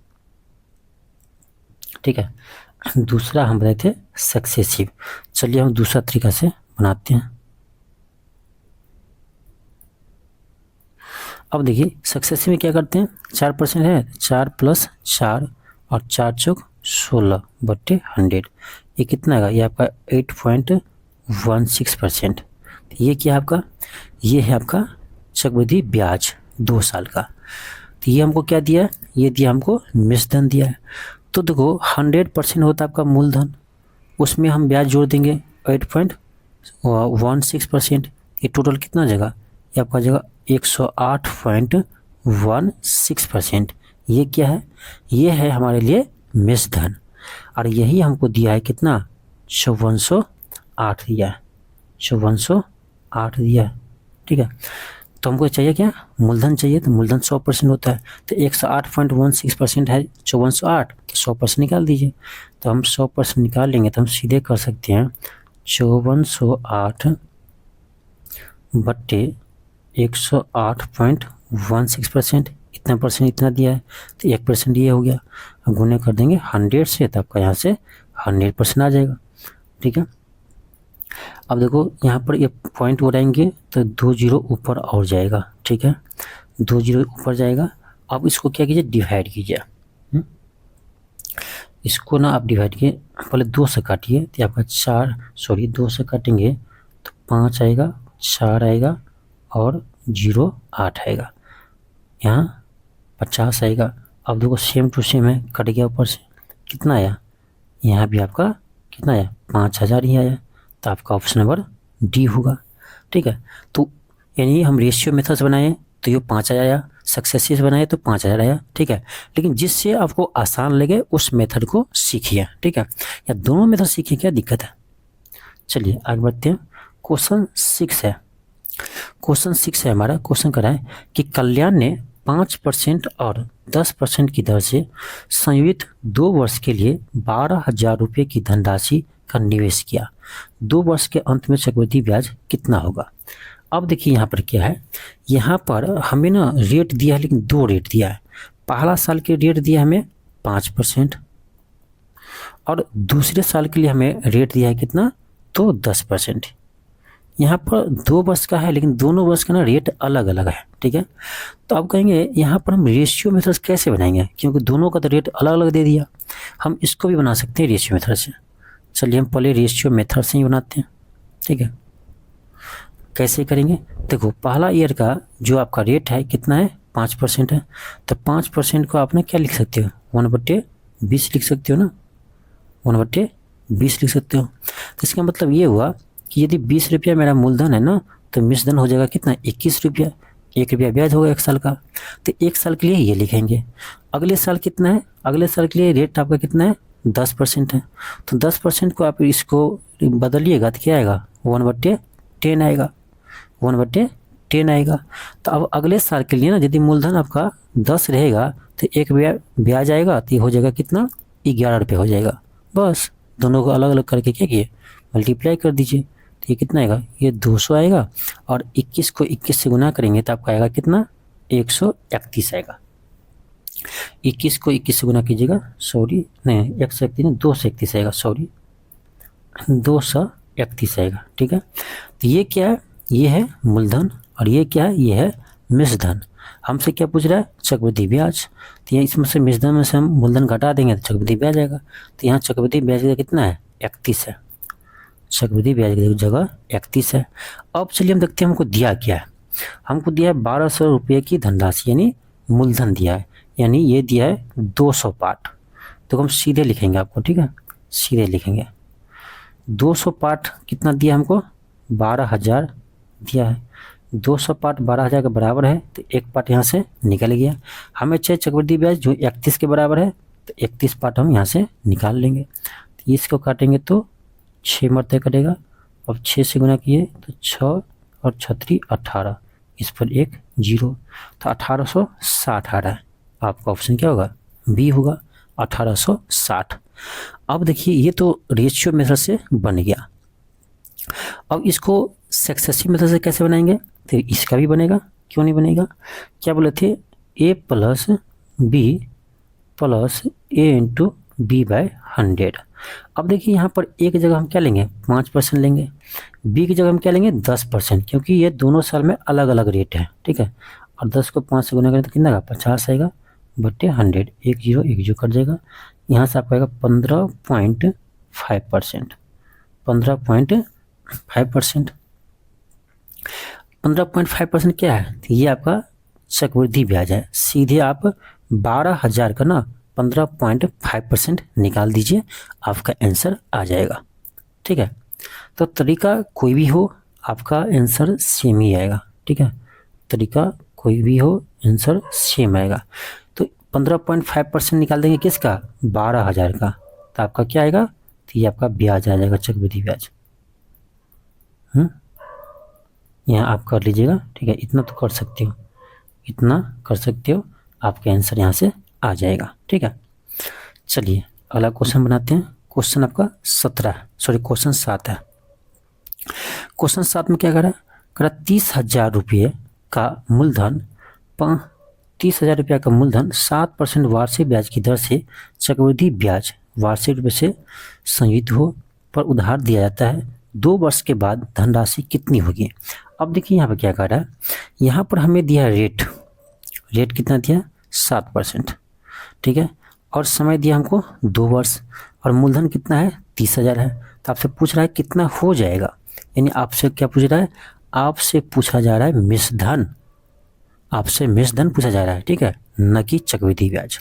ठीक है, दूसरा हम बताए थे सक्सेसिव। चलिए हम दूसरा तरीका से बनाते हैं। अब देखिए सक्सेसिव में क्या करते हैं, 4% है, 4 + 4 और 4 चौक 16/100। ये कितना आएगा, ये आपका 8.16%। ये क्या है आपका, ये है आपका चक्रवृद्धि ब्याज 2 साल का। तो ये हमको क्या दिया है, ये दिया हमको मिश्रधन दिया है। तो देखो 100% होता है आपका मूलधन, उसमें हम ब्याज जोड़ देंगे 8.16%। ये टोटल कितना आ जाएगा, ये आपका जगह 108.16%। ये क्या है, ये है हमारे लिए मिश्रधन। और यही हमको दिया है कितना, 5408 दिया है, 5408 दिया है। ठीक है, तो हमको चाहिए क्या, मूलधन चाहिए। तो मूलधन 100% होता है, तो 108.16% है 5408, तो 100% निकाल दीजिए। तो हम 100% निकाल लेंगे तो हम सीधे कर सकते हैं 5408 बट्टे 108.16%। इतना परसेंट इतना दिया है, तो 1% ये हो गया। अब गुने कर देंगे 100 से, तो आपका यहाँ से 100% आ जाएगा। ठीक है, अब देखो यहाँ पर ये पॉइंट उड़ाएंगे तो 2 जीरो ऊपर और जाएगा। ठीक है, 2 जीरो ऊपर जाएगा। अब इसको क्या कीजिए, डिवाइड कीजिए। इसको ना आप डिवाइड किए, पहले 2 से काटिए तो आपका 2 से काटेंगे तो 5 आएगा, 4 आएगा और 08 आएगा, यहाँ 50 आएगा। अब देखो सेम टू सेम है, कट गया ऊपर से, कितना आया, यहाँ भी आपका कितना आया, 5000 ही आया। तो आपका ऑप्शन नंबर डी होगा। ठीक है, तो यानी हम रेशियो मेथड से बनाए तो ये 5000 आया, सक्सेसिव बनाए तो 5000 आया। ठीक है, लेकिन जिससे आपको आसान लगे उस मेथड को सीखिए। ठीक है, या दोनों मेथड सीखिए, क्या दिक्कत है। चलिए आगे बढ़ते हैं। क्वेश्चन 6 है, क्वेश्चन 6 है हमारा। क्वेश्चन करा है कि कल्याण ने 5% और 10% की दर से संयुक्त 2 वर्ष के लिए 12,000 रुपये की धनराशि का निवेश किया। 2 वर्ष के अंत में चक्रवृद्धि ब्याज कितना होगा। अब देखिए यहाँ पर क्या है, यहाँ पर हमें ना रेट दिया है, लेकिन 2 रेट दिया है। पहला साल के रेट दिया हमें 5% और दूसरे साल के लिए हमें रेट दिया है कितना, तो 10%। यहाँ पर 2 वर्ष का है, लेकिन दोनों वर्ष का ना रेट अलग अलग है, ठीक है। तो अब कहेंगे यहाँ पर हम रेशियो मेथड कैसे बनाएंगे, क्योंकि दोनों का तो रेट अलग अलग दे दिया। हम इसको भी बना सकते हैं रेशियो मेथड से। चलिए हम पहले रेशियो मेथड से ही बनाते हैं, ठीक है। कैसे करेंगे, देखो पहला ईयर का जो आपका रेट है कितना है, 5% है। तो 5% को आपने क्या लिख सकते हो, 1/20 लिख सकते हो ना, 1/20 लिख सकते हो। तो इसका मतलब ये हुआ कि यदि 20 रुपया मेरा मूलधन है ना, तो मिश्रधन हो जाएगा कितना, 21 रुपया। 1 रुपया ब्याज होगा 1 साल का। तो 1 साल के लिए ये लिखेंगे। अगले साल कितना है, अगले साल के लिए रेट आपका कितना है, 10% है। तो 10% को आप इसको बदलिएगा तो क्या आएगा, 1/10 आएगा, 1/10 आएगा। तो अब अगले साल के लिए ना यदि मूलधन आपका 10 रहेगा तो 1 ब्याज आएगा, तो ये हो जाएगा कितना, 11 रुपये हो जाएगा। बस दोनों को अलग अलग करके क्या किए, मल्टीप्लाई कर दीजिए। तो ये कितना आएगा, ये 200 आएगा। और 21 को 21 से गुना करेंगे तो आपका आएगा कितना, 131 आएगा। 21 को 21 से गुना कीजिएगा, सॉरी नहीं 131 नहीं 231 आएगा, सॉरी 231 आएगा, ठीक है। तो ये क्या है, ये है मूलधन और ये क्या है, ये है मिश्रधन। हमसे क्या पूछ रहा है, चक्रवृद्धि ब्याज। तो ये इसमें से मिश्रधन में से हम मूलधन घटा देंगे तो चक्रवृद्धि ब्याज आएगा। तो यहाँ चक्रवृद्धि ब्याज का कितना है, 31 है। चक्रवृद्धि ब्याज की जगह 31 है। अब चलिए हम देखते हैं हमको दिया क्या है। हमको दिया है 1200 रुपये की धनराशि, यानी मूलधन दिया है, यानी ये दिया है 200 पार्ट। तो हम सीधे लिखेंगे आपको, ठीक है, सीधे लिखेंगे। 200 पार्ट कितना दिया हमको, 12,000 दिया है। 200 पार्ट 12,000 के बराबर है, तो एक पार्ट यहाँ से निकल गया। हमें चाहिए चक्रवृद्धि ब्याज जो 31 के बराबर है, तो 31 पार्ट हम यहाँ से निकाल लेंगे। तो इसको काटेंगे तो 6 मरते कटेगा। अब 6 से गुना किए तो 6 और 6 18, इस पर 1 0, तो 1860 आ रहा है। आपका ऑप्शन क्या होगा, बी होगा, 1860। अब देखिए ये तो रेशियो मेथड से बन गया। अब इसको सक्सेसिव मेथड से कैसे बनाएंगे, तो इसका भी बनेगा, क्यों नहीं बनेगा। क्या बोले थे, a plus b plus a into b by 100। अब देखिए यहाँ पर a की जगह हम क्या लेंगे, 5% लेंगे, b की जगह हम क्या लेंगे, 10%, क्योंकि ये दोनों साल में अलग अलग रेट है, ठीक है। और 10 को 5 से गुना करें तो कितना का, 50 आएगा बटे 100, 1 0 कट जाएगा। यहाँ से आपको आएगा 15.5%, 15.5%। 15.5% क्या है, तो ये आपका चक्रवृद्धि ब्याज है। सीधे आप 12,000 का ना 15.5% निकाल दीजिए, आपका आंसर आ जाएगा, ठीक है। तो तरीका कोई भी हो, आपका आंसर सेम ही आएगा, ठीक है। तरीका कोई भी हो, आंसर सेम आएगा। तो 15.5% निकाल देंगे किसका, 12,000 का, तो आपका क्या आएगा, तो ये आपका ब्याज आ जाएगा, चक्रवृद्धि ब्याज। यहाँ आप कर लीजिएगा, ठीक है। इतना तो कर सकते हो, इतना कर सकते हो, आपका आंसर यहाँ से आ जाएगा, ठीक है। चलिए अगला क्वेश्चन बनाते हैं। क्वेश्चन आपका 7 है। क्वेश्चन 7 में क्या कर रहा है, 30,000 रुपये का मूलधन 30,000 रुपये का मूलधन 7% वार्षिक ब्याज की दर से चक्रवृद्धि ब्याज वार्षिक रूप से संयुक्त हो पर उधार दिया जाता है। 2 वर्ष के बाद धनराशि कितनी होगी। अब देखिए यहाँ पर क्या कर रहा है, यहाँ पर हमें दिया रेट कितना दिया, 7%, ठीक है। और समय दिया हमको 2 वर्ष, और मूलधन कितना है, 30,000 है। तो आपसे पूछ रहा है कितना हो जाएगा, यानी आपसे क्या पूछ रहा है, आपसे पूछा जा रहा है मिश्रधन, आपसे मिश्रधन पूछा जा रहा है, ठीक है, न कि चक्रवृद्धि ब्याज।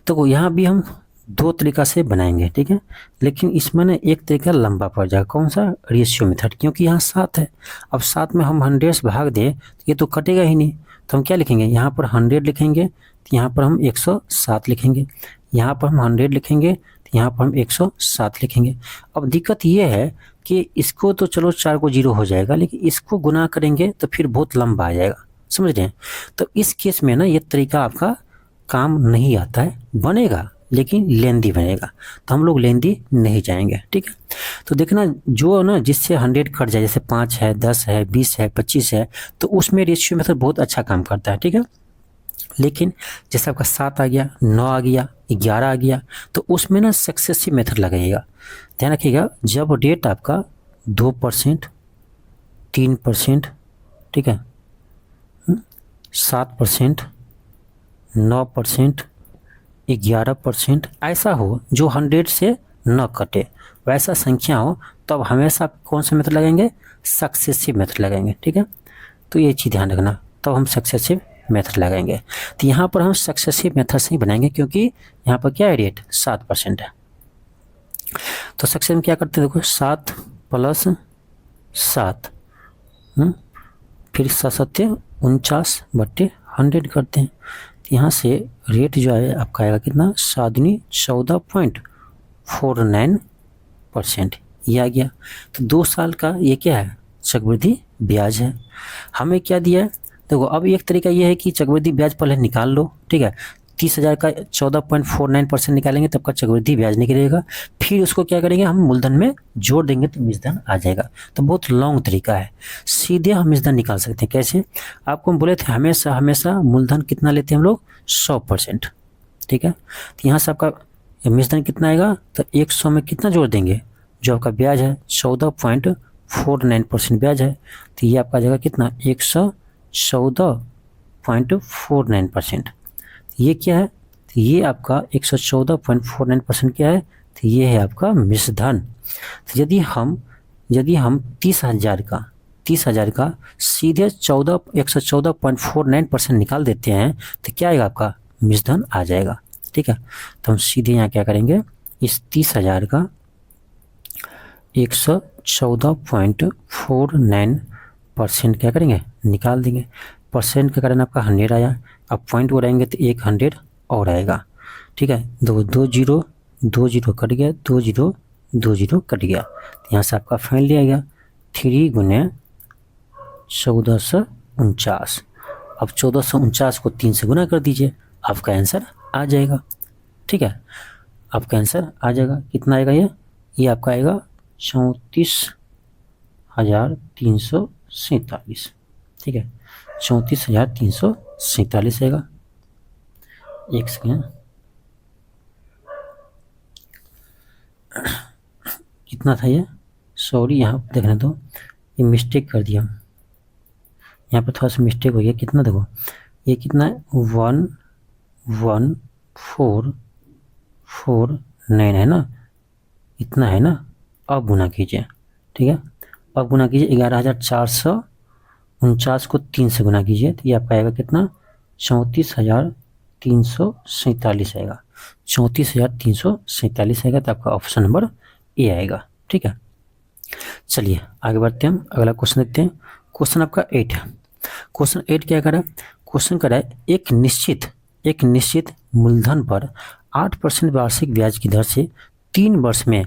तो यहाँ भी हम 2 तरीका से बनाएंगे, ठीक है। लेकिन इसमें ना एक तरीका लंबा पड़ जाएगा, कौन सा, रेशियो मेथड, क्योंकि यहाँ 7 है। अब 7 में हम 100 से भाग दें तो ये तो कटेगा ही नहीं। तो हम क्या लिखेंगे, यहाँ पर 100 लिखेंगे तो यहाँ पर हम 107 लिखेंगे, यहाँ पर हम 100 लिखेंगे तो तो यहाँ पर हम 107 लिखेंगे। अब दिक्कत ये है कि इसको तो चलो 4 को 0 हो जाएगा, लेकिन इसको गुना करेंगे तो फिर बहुत लंबा आ जाएगा, समझ रहे हैं। तो इस केस में ना ये तरीका आपका काम नहीं आता है, बनेगा लेकिन लेंदी बनेगा, तो हम लोग लेंदी नहीं जाएंगे, ठीक है। तो देखना जो ना जिससे 100 कट जाए, जैसे 5 है, 10 है, 20 है, 25 है, तो उसमें रेशियो मेथड बहुत अच्छा काम करता है, ठीक है। लेकिन जैसे आपका 7 आ गया, 9 आ गया, 11 आ गया, तो उसमें ना सक्सेसिव मेथड लगाइएगा। ध्यान रखिएगा, जब रेट आपका 2%, 3%, ठीक है, 7%, 9%, 11% ऐसा हो जो 100 से न कटे, वैसा संख्या हो, तब हमेशा कौन सा मेथड लगाएंगे, सक्सेसिव मेथड लगाएंगे, ठीक है। तो ये चीज़ ध्यान रखना, तब हम सक्सेसिव मेथड लगाएंगे। तो यहाँ पर हम सक्सेसिव मेथड से ही बनाएंगे, क्योंकि यहाँ पर क्या है, रेट 7% है। तो सक्सेसिव में क्या करते हैं, देखो 7 + 7, फिर 7 49 बट्टे 100 करते हैं। तो यहाँ से रेट जो है आपका आएगा कितना, 14.49%, ये आ गया। तो 2 साल का ये क्या है, चक्रवृद्धि ब्याज है। हमें क्या दिया है, देखो अब एक तरीका ये है कि चक्रवृद्धि ब्याज पहले निकाल लो, ठीक है। 30,000 का 14.49% निकालेंगे तब का चक्रवृद्धि ब्याज निकलेगा, फिर उसको क्या करेंगे, हम मूलधन में जोड़ देंगे तो मिश्रधन आ जाएगा। तो बहुत लॉन्ग तरीका है, सीधे हम मिश्रधन निकाल सकते हैं। कैसे, आपको हम बोले थे हमेशा मूलधन कितना लेते हैं हम लोग, 100%, ठीक है। तो यहाँ से आपका मिश्रधन कितना आएगा, तो 100 में कितना जोड़ देंगे, जो आपका ब्याज है 14.49% ब्याज है, तो ये आपका जाएगा कितना, 114.49%। ये क्या है, तो ये आपका 114.49% क्या है, तो ये है आपका मिश्रधन। तो यदि हम 30,000 का सीधे 114.49% निकाल देते हैं, तो क्या आएगा, आपका मिश्रधन आ जाएगा, ठीक है। तो हम सीधे यहाँ क्या करेंगे, इस 30,000 का 114.49% क्या करेंगे, निकाल देंगे। परसेंट के कारण आपका 100 आया, अब पॉइंट को रहेंगे तो 100 और आएगा, ठीक है। 2 0 कट गया, 2 0 कट गया, यहाँ से आपका फाइनली आएगा 3 × 1449। अब 1449 को 3 से गुना कर दीजिए, आपका आंसर आ जाएगा, ठीक है। आपका आंसर आ जाएगा, कितना आएगा, ये आपका आएगा 34,347, ठीक है। 34,347 आएगा। एक सेकेंड, कितना था ये, सॉरी यहाँ देखने दो, ये मिस्टेक कर दिया, यहाँ पर थोड़ा सा मिस्टेक हो गया। कितना देखो, ये कितना है, 11449 है ना, इतना है ना। अब गुना कीजिए, ठीक है, अब गुना कीजिए, 11,449 को 3 से गुना कीजिए, तो ये आपका आएगा कितना, 34,347 आएगा, 34,347 आएगा। तो आपका ऑप्शन नंबर ए आएगा, ठीक है। चलिए आगे बढ़ते हैं, हम अगला क्वेश्चन देखते हैं। क्वेश्चन आपका 8 है। क्वेश्चन 8 क्या करा, क्वेश्चन करा है एक निश्चित मूलधन पर 8% वार्षिक ब्याज की दर से 3 वर्ष में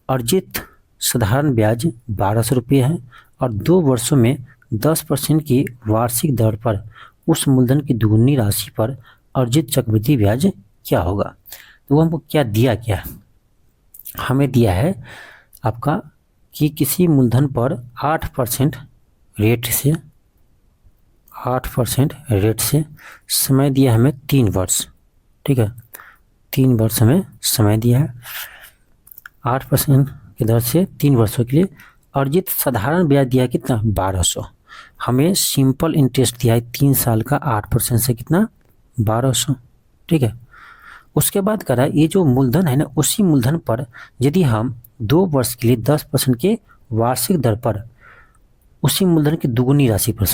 अर्जित साधारण ब्याज 1200 रुपये है, और 2 वर्षों में 10% की वार्षिक दर पर उस मूलधन की दुगुनी राशि पर अर्जित चक्रवृद्धि ब्याज क्या होगा। तो वो हमको क्या दिया, क्या हमें दिया है आपका कि किसी मूलधन पर 8% रेट से समय दिया हमें 3 वर्ष, ठीक है, 3 वर्ष हमें समय दिया है, 8% की दर से 3 वर्षों के लिए अर्जित साधारण ब्याज दिया है कितना, 1200। हमें सिंपल इंटरेस्ट दिया है 3 साल का 8% से कितना, 1200, ठीक है। उसके बाद करा ये जो मूलधन है ना, उसी मूलधन पर यदि हम 2 वर्ष के लिए 10% के वार्षिक दर पर उसी मूलधन की दुगुनी राशि पर,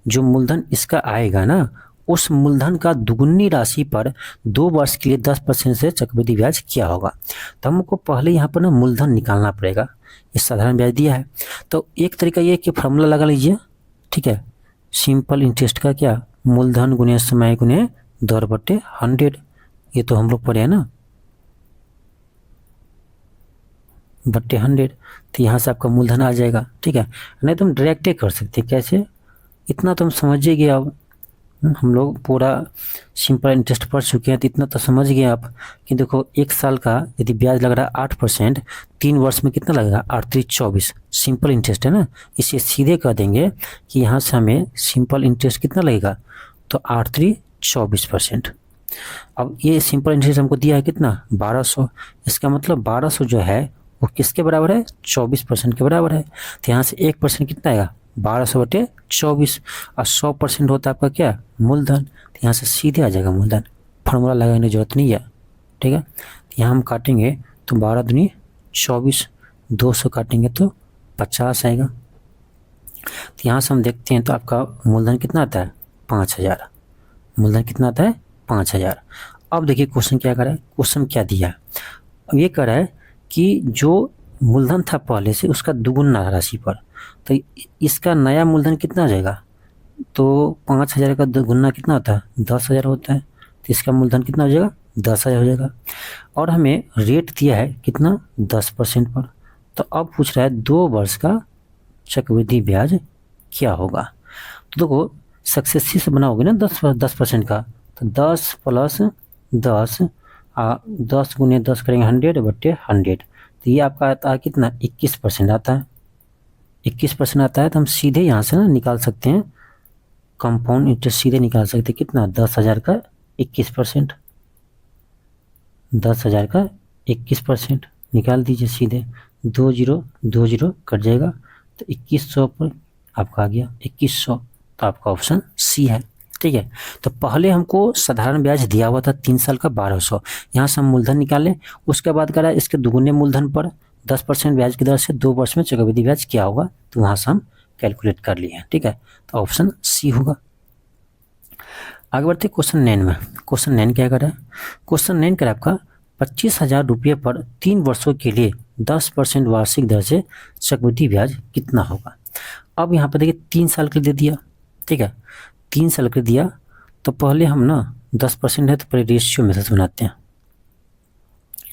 जो मूलधन इसका आएगा ना, उस मूलधन का दुगुनी राशि पर 2 वर्ष के लिए 10% से चक्रवृद्धि ब्याज क्या होगा। तो हमको पहले यहाँ पर ना मूलधन निकालना पड़ेगा। ये साधारण ब्याज दिया है, तो एक तरीका ये कि फार्मूला लगा लीजिए, ठीक है। सिंपल इंटरेस्ट का क्या, मूलधन गुने समय गुने दर बटे 100, ये तो हम लोग पढ़े हैं ना। बट्टे 100, तो यहाँ से आपका मूलधन आ जाएगा। ठीक है, नहीं तुम डायरेक्ट कर सकते, कैसे, इतना तुम समझिए अब। हम लोग पूरा सिंपल इंटरेस्ट पढ़ चुके हैं, तो इतना तो समझ गए आप कि देखो 1 साल का यदि ब्याज लग रहा है 8%, 3 वर्ष में कितना लगेगा, 8 3 24, सिंपल इंटरेस्ट है ना। इसे सीधे कह देंगे कि यहाँ से हमें सिंपल इंटरेस्ट कितना लगेगा, तो 8 3 24%। अब ये सिंपल इंटरेस्ट हमको दिया है कितना, 1200। इसका मतलब 1200 जो है वो किसके बराबर है, 24% के बराबर है। तो यहाँ से 1% कितना आएगा, 1200 बटे 24, और 100% होता है आपका क्या, मूलधन। तो यहाँ से सीधे आ जाएगा मूलधन, फार्मूला लगाने की जरूरत नहीं है। ठीक है, तो यहाँ हम काटेंगे तो 12 दूनी 24, 200 काटेंगे तो 50 आएगा। तो यहाँ से हम देखते हैं तो आपका मूलधन कितना आता है, 5000। मूलधन कितना आता है, 5000। अब देखिए क्वेश्चन क्या कर रहा है, क्वेश्चन क्या दिया है। अब ये कह रहा है कि जो मूलधन था पहले से उसका दुगुना राशि पर, तो इसका नया मूलधन कितना हो जाएगा, तो 5000 का दुगुना कितना होता है, 10,000 होता है। तो इसका मूलधन कितना हो जाएगा, 10,000 हो जाएगा। और हमें रेट दिया है कितना, 10% पर। तो अब पूछ रहा है 2 वर्ष का चक्रवृद्धि ब्याज क्या होगा। तो देखो सक्सेसिव से बनाओगे ना 10% का, तो 10 प्लस 10, 10 गुने 10 करेंगे 100 बट्टे 100, तो ये आपका आता है कितना, 21% आता है। 21% आता है, तो हम सीधे यहाँ से ना निकाल सकते हैं कंपाउंड इंटरेस्ट, सीधे निकाल सकते हैं कितना, 10,000 का 21%, 10,000 का 21% निकाल दीजिए सीधे, 2 0 2 0 कट जाएगा, तो 2100 पर आपका आ गया 2100। तो आपका ऑप्शन सी है। ठीक है, तो पहले हमको साधारण ब्याज दिया हुआ था 3 साल का 1200, यहाँ से हम मूलधन निकालें, उसके बाद करा इसके दुगुने मूलधन पर 10% ब्याज की दर से 2 वर्ष में चक्रवृद्धि ब्याज क्या होगा, तो वहाँ से हम कैलकुलेट कर लिए। ठीक है, तो ऑप्शन सी होगा। आगे बढ़ते क्वेश्चन 9 में। क्वेश्चन 9 क्या कर रहा है, क्वेश्चन 9 कर आपका 25,000 रुपये पर 3 वर्षों के लिए 10% वार्षिक दर से चक्रवृद्धि ब्याज कितना होगा। अब यहाँ पर देखिए 3 साल के लिए दे दिया। ठीक है, 3 साल के दिया, तो पहले हम ना 10% है तो पहले रेशियो मेथड से बनाते हैं।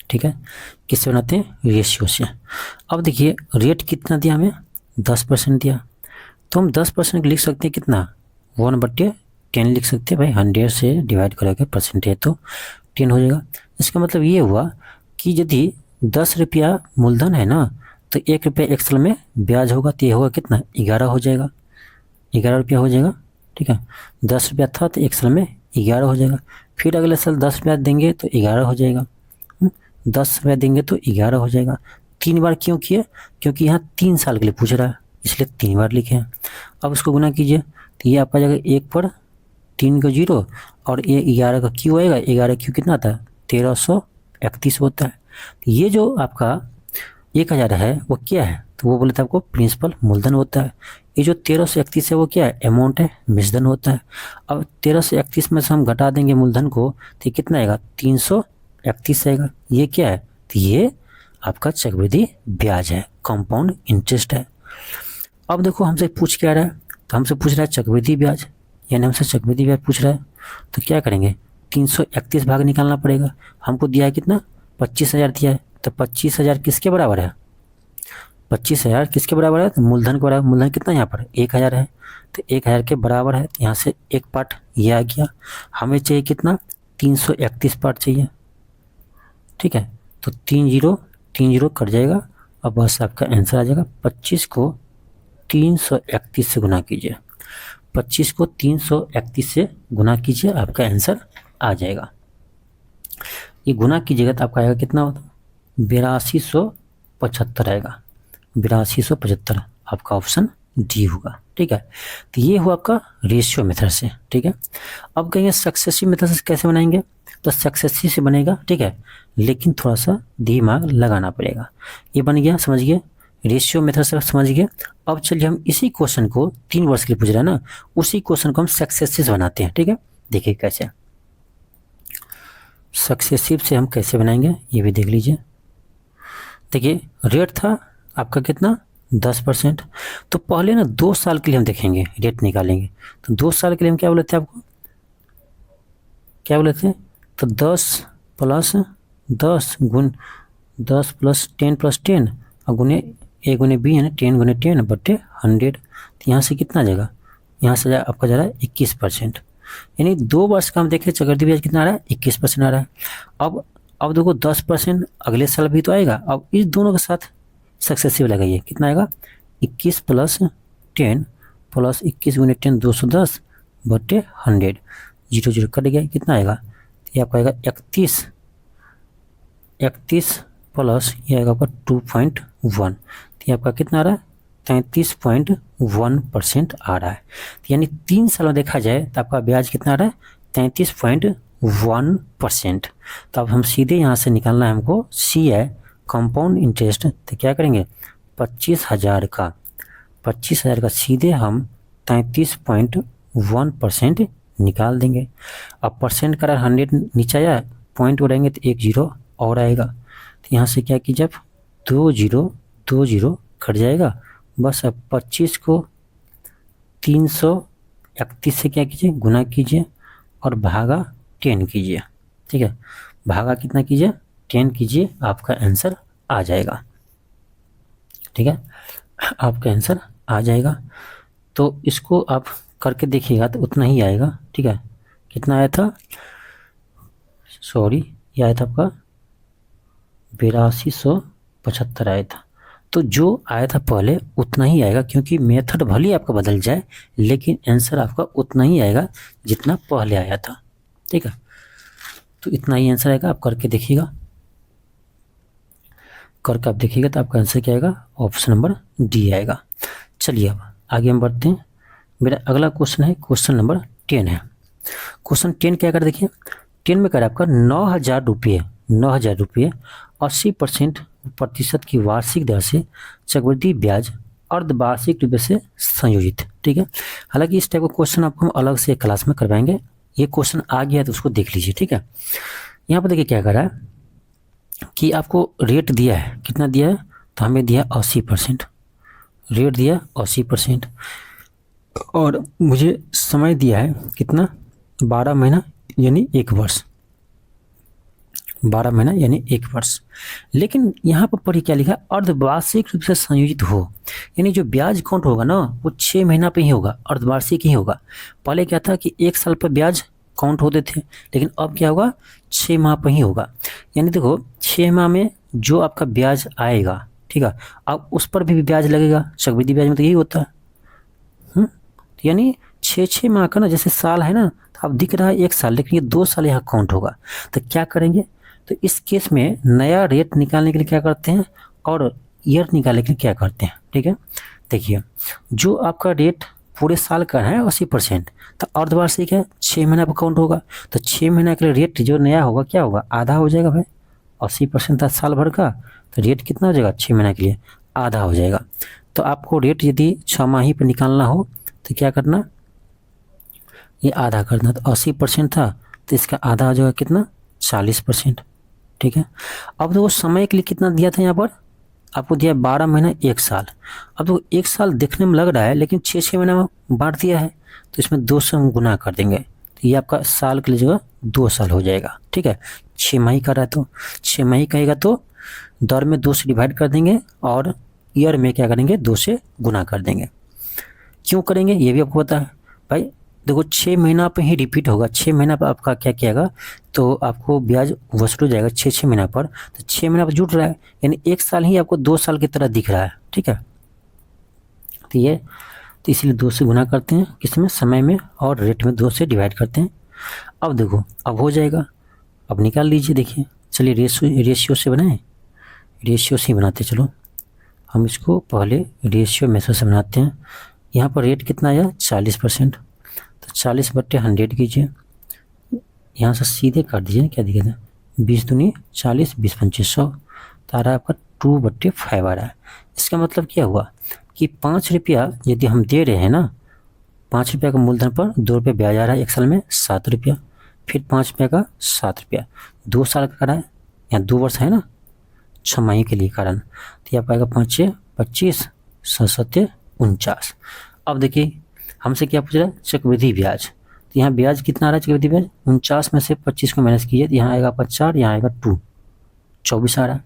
ठीक है, किससे बनाते हैं, रेशियो से। अब देखिए रेट कितना दिया हमें, 10% दिया, तो हम 10% लिख सकते हैं कितना, 1/10 लिख सकते हैं भाई, 100 से डिवाइड करेंगे परसेंटेज तो 10 हो जाएगा। इसका मतलब ये हुआ कि यदि 10 रुपया मूलधन है ना, तो 1 रुपया 1 साल में ब्याज होगा, तो ये होगा कितना, 11 हो जाएगा, 11 रुपया हो जाएगा। ठीक है, 10 रुपया था तो 1 साल में 11 हो जाएगा। फिर अगले साल 10 रुपया देंगे तो 11 हो जाएगा, 10 रुपया देंगे तो 11 हो जाएगा। 3 बार क्यों किए, क्योंकि यहाँ 3 साल के लिए पूछ रहा है, इसलिए 3 बार लिखे हैं। अब इसको गुना कीजिए, तो ये आपका जाएगा 1 पर 3 का 0, और ये 11 का क्यू आएगा, 11 क्यू कितना आता है, 1331 होता है। ये जो आपका 1000 है वो क्या है, तो वो बोले थे आपको प्रिंसिपल मूलधन होता है। ये जो 1331 है वो क्या है, अमाउंट है, मिश्रधन होता है। अब 1331 में से हम घटा देंगे मूलधन को, तो ये कितना आएगा, 331 आएगा। ये क्या है, तो ये आपका चक्रवृद्धि ब्याज है, कंपाउंड इंटरेस्ट है। अब देखो हमसे पूछ क्या रहा है, तो हमसे पूछ रहा है चक्रवृद्धि ब्याज, यानी हमसे चक्रवृद्धि ब्याज पूछ रहा है। तो क्या करेंगे, 331 भाग निकालना पड़ेगा। हमको दिया है कितना, 25,000 दिया है, तो 25,000 किसके बराबर है, 25,000 किसके बराबर है, तो मूलधन के बराबर। मूलधन कितना यहाँ पर 1000 है, तो 1000 के बराबर है, तो यहाँ से एक पार्ट ये आ गया। हमें चाहिए कितना, 331 पार्ट चाहिए। ठीक है, तो 3 0 कट जाएगा, अब बस आपका आंसर आ जाएगा। 25 को 331 से गुना कीजिए, 25 को 331 से गुना कीजिए, आपका आंसर आ जाएगा। ये गुना कीजिएगा तो आपका आएगा कितना होता, 8275 आएगा, 8275 आपका ऑप्शन डी होगा। ठीक है, तो ये हुआ आपका रेशियो मेथड से। ठीक है, अब कहेंगे सक्सेसिव मेथड से कैसे बनाएंगे, तो सक्सेसिव से बनेगा। ठीक है, लेकिन थोड़ा सा दिमाग लगाना पड़ेगा। ये बन गया, समझ गए, रेशियो मेथड से समझ गए। अब चलिए हम इसी क्वेश्चन को 3 वर्ष के लिए पूछ रहा है ना, उसी क्वेश्चन को हम सक्सेसिव से बनाते हैं। ठीक है, देखिए कैसे सक्सेसिव से हम कैसे बनाएंगे, ये भी देख लीजिए। देखिए रेट था आपका कितना, 10%। तो पहले ना 2 साल के लिए हम देखेंगे, रेट निकालेंगे। तो 2 साल के लिए हम क्या बोले थे आपको, क्या बोले थे, तो 10 प्लस 10 गुण 10 प्लस 10 प्लस 10 और गुने ए गुने बी यानी 10 गुने 10 बटे 100। तो यहाँ से कितना आ जाएगा, यहाँ से आपका जा रहा है 21%। यानी 2 वर्ष का हम देखें चक्रवृद्धि ब्याज कितना आ रहा है, 21% आ रहा है। अब देखो 10% अगले साल भी तो आएगा। अब इस दोनों के साथ सक्सेसिव लगाइए, कितना आएगा 21 प्लस 10 प्लस 21 गुने 10 210 बटे 100, 0 0 कट गया, कितना आएगा, तो ये आपका आएगा 31 प्लस ये आएगा आपका 2.1, तो ये आपका कितना आ रहा है 33.1% आ रहा है। तो यानी 3 साल में देखा जाए तो आपका ब्याज कितना आ रहा है 33.1%। तो अब हम सीधे यहाँ से निकालना है हमको, सी है कंपाउंड इंटरेस्ट, तो क्या करेंगे 25,000 का सीधे हम 33.1% निकाल देंगे। अब परसेंट का 100 नीचे आया, पॉइंट उड़ाएंगे तो 1 0 और आएगा। तो यहाँ से क्या कीजिए, अब 2 0 कट जाएगा, बस। अब 25 को 331 से क्या कीजिए गुना कीजिए और भागा 10 कीजिए, ठीक है, भागा कितना कीजिए 10 कीजिए, आपका आंसर आ जाएगा, ठीक है, आपका आंसर आ जाएगा। तो इसको आप करके देखिएगा तो उतना ही आएगा, ठीक है। कितना आया था, सॉरी ये आया था आपका 8275 आया था। तो जो आया था पहले उतना ही आएगा, क्योंकि मेथड भले ही आपका बदल जाए लेकिन आंसर आपका उतना ही आएगा जितना पहले आया था, ठीक है। तो इतना ही आंसर आएगा, आप करके देखिएगा, करके आप देखिएगा तो आपका आंसर क्या आएगा, ऑप्शन नंबर डी आएगा। चलिए अब आगे हम बढ़ते हैं। मेरा अगला क्वेश्चन है, क्वेश्चन नंबर 10 है। क्वेश्चन 10 क्या कर देखिए, 10 में कर आपका 9,000 रुपये 80% की वार्षिक दर से चक्रवृद्धि ब्याज अर्धवार्षिक रूप से संयोजित, ठीक है। हालांकि इस टाइप का क्वेश्चन आपको हम अलग से क्लास में करवाएंगे, ये क्वेश्चन आ गया तो उसको देख लीजिए, ठीक है। यहाँ पर देखिए क्या कर रहा है कि आपको रेट दिया है, कितना दिया है, तो हमें दिया 80%, रेट दिया 80%, और मुझे समय दिया है कितना 12 महीना यानी 1 वर्ष, 12 महीना यानी 1 वर्ष। लेकिन यहाँ पर पढ़िए क्या लिखा, अर्धवार्षिक रूप से संयोजित हो, यानी जो ब्याज काउंट होगा ना वो 6 महीना पे ही होगा, अर्धवार्षिक ही होगा। पहले क्या था कि 1 साल पर ब्याज काउंट होते थे, लेकिन अब क्या होगा 6 माह पर ही होगा। यानी देखो 6 माह में जो आपका ब्याज आएगा, ठीक है, अब उस पर भी ब्याज लगेगा, चक्रवृद्धि ब्याज में तो यही होता है। यानी 6 माह का ना, जैसे साल है ना, तो अब दिख रहा है 1 साल, लेकिन ये 2 साल यहाँ काउंट होगा। तो क्या करेंगे, तो इस केस में नया रेट निकालने के लिए क्या करते हैं और ईयर निकालने के लिए क्या करते हैं, ठीक है। देखिए जो आपका रेट पूरे साल का है 80%, तो अर्धवार्षिक है 6 महीना पर काउंट होगा, तो 6 महीना के लिए रेट जो नया होगा क्या होगा, आधा हो जाएगा भाई। 80% था साल भर का, तो रेट कितना हो जाएगा 6 महीना के लिए, आधा हो जाएगा। तो आपको रेट यदि 6 माही पर निकालना हो तो क्या करना, ये आधा करना। तो 80% था तो इसका आधा हो जाएगा कितना 40%, ठीक है। अब देखो समय के लिए कितना दिया था, यहाँ पर आपको दिया 12 महीना 1 साल। अब देखो 1 साल देखने में लग रहा है लेकिन 6 महीना में बांट दिया है, तो इसमें 2 से हम गुना कर देंगे, तो ये आपका साल के लिए जो है 2 साल हो जाएगा, ठीक है। 6 माही का रहा तो 6 माही कहेगा तो दर में 2 से डिवाइड कर देंगे और ईयर में क्या करेंगे 2 से गुना कर देंगे। क्यों करेंगे ये भी आपको पता है भाई। देखो 6 महीना पे ही रिपीट होगा, 6 महीना पर आपका क्या किएगा तो आपको ब्याज वसूल हो जाएगा 6 महीना पर, तो 6 महीना पर जुट रहा है, यानी 1 साल ही आपको 2 साल की तरह दिख रहा है, ठीक है। तो ये तो इसलिए 2 से गुना करते हैं, किसमें, समय में, और रेट में 2 से डिवाइड करते हैं। अब देखो अब हो जाएगा, अब निकाल लीजिए। देखिए चलिए रेशियो से बनाएं, रेशियो से ही बनाते, चलो हम इसको पहले रेशियो मेथड से बनाते हैं। यहाँ पर रेट कितना आया 40%, तो 40 बट्टे 100 कीजिए, यहाँ से सीधे काट दीजिए, क्या दिया था 20 दूनी 40 20 25 100, तो आ रहा है आपका 2/5 आ रहा है। इसका मतलब क्या हुआ कि 5 रुपया यदि हम दे रहे हैं ना, 5 रुपया का मूलधन पर 2 रुपये ब्याज आ रहा है 1 साल में 7 रुपया, फिर 5 रुपया का 7 रुपया, 2 साल का रहा है, यहाँ 2 वर्ष है ना 6 माही के लिए कारण, तो यहाँ पाएगा 5 6 25 7 7 49। अब देखिए हमसे क्या पूछ रहा है चक्रवृद्धि ब्याज, तो यहाँ ब्याज कितना आ रहा है चक्रवृद्धि ब्याज 49 में से 25 को माइनस कीजिए, तो यहाँ आएगा आपका 4, यहाँ आएगा 2 24 आ रहा है।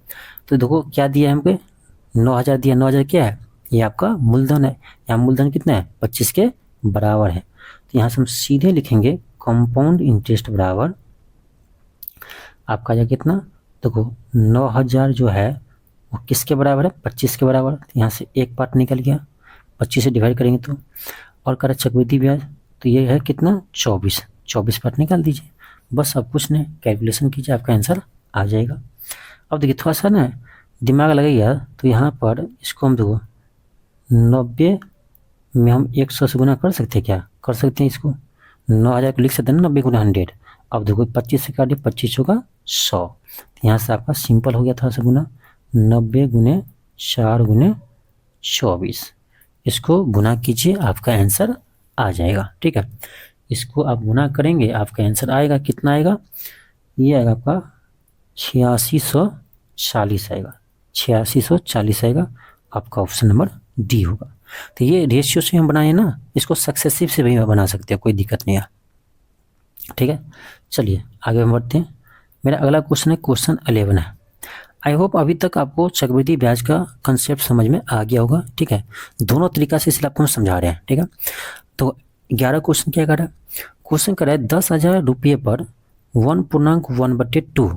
तो देखो क्या दिया है हमको 9,000 दिया, 9,000 क्या है, ये आपका मूलधन है। यहाँ मूलधन कितना है, 25 के बराबर है। तो यहाँ से हम सीधे लिखेंगे कंपाउंड इंटरेस्ट बराबर आपका यह कितना, देखो 9,000 जो है वो किसके बराबर है, 25 के बराबर। तो यहाँ से एक पार्ट निकल गया, 25 से डिवाइड करेंगे तो, और करें चक्रवृद्धि ब्याज, तो ये है कितना 24 पार्ट निकाल दीजिए। बस अब कुछ नहीं, कैलकुलेशन कीजिए, आपका आंसर आ जाएगा। अब देखिए थोड़ा सा ना दिमाग लगाइए, तो यहाँ पर इसको हम देखो 90 में हम 100 से गुना कर सकते हैं, क्या कर सकते हैं, इसको 9,000 को लिख सकते हैं 90 गुना 100। अब देखो 25 से काटिए, 25 होगा 100। यहाँ से आपका सिंपल हो गया थोड़ा सा गुना, 90 गुने 4 गुने 24, इसको गुना कीजिए, आपका आंसर आ जाएगा। ठीक है, इसको आप गुना करेंगे, आपका आंसर आएगा, कितना आएगा, ये आएगा आपका 8640 आएगा, 8640 आएगा, आपका ऑप्शन नंबर डी होगा। तो ये रेशियो से हम बनाए ना, इसको सक्सेसिव से भी बना सकते हैं, कोई दिक्कत नहीं है। ठीक है, चलिए आगे हम बढ़ते हैं। मेरा अगला क्वेश्चन है, क्वेश्चन 11 है। आई होप अभी तक आपको चक्रवृद्धि ब्याज का कंसेप्ट समझ में आ गया होगा। ठीक है, दोनों तरीका से इसलिए आपको हम समझा रहे हैं। ठीक है, तो 11 क्वेश्चन क्या कर रहा है, क्वेश्चन कर रहा है 10,000 रुपये पर 1.1/2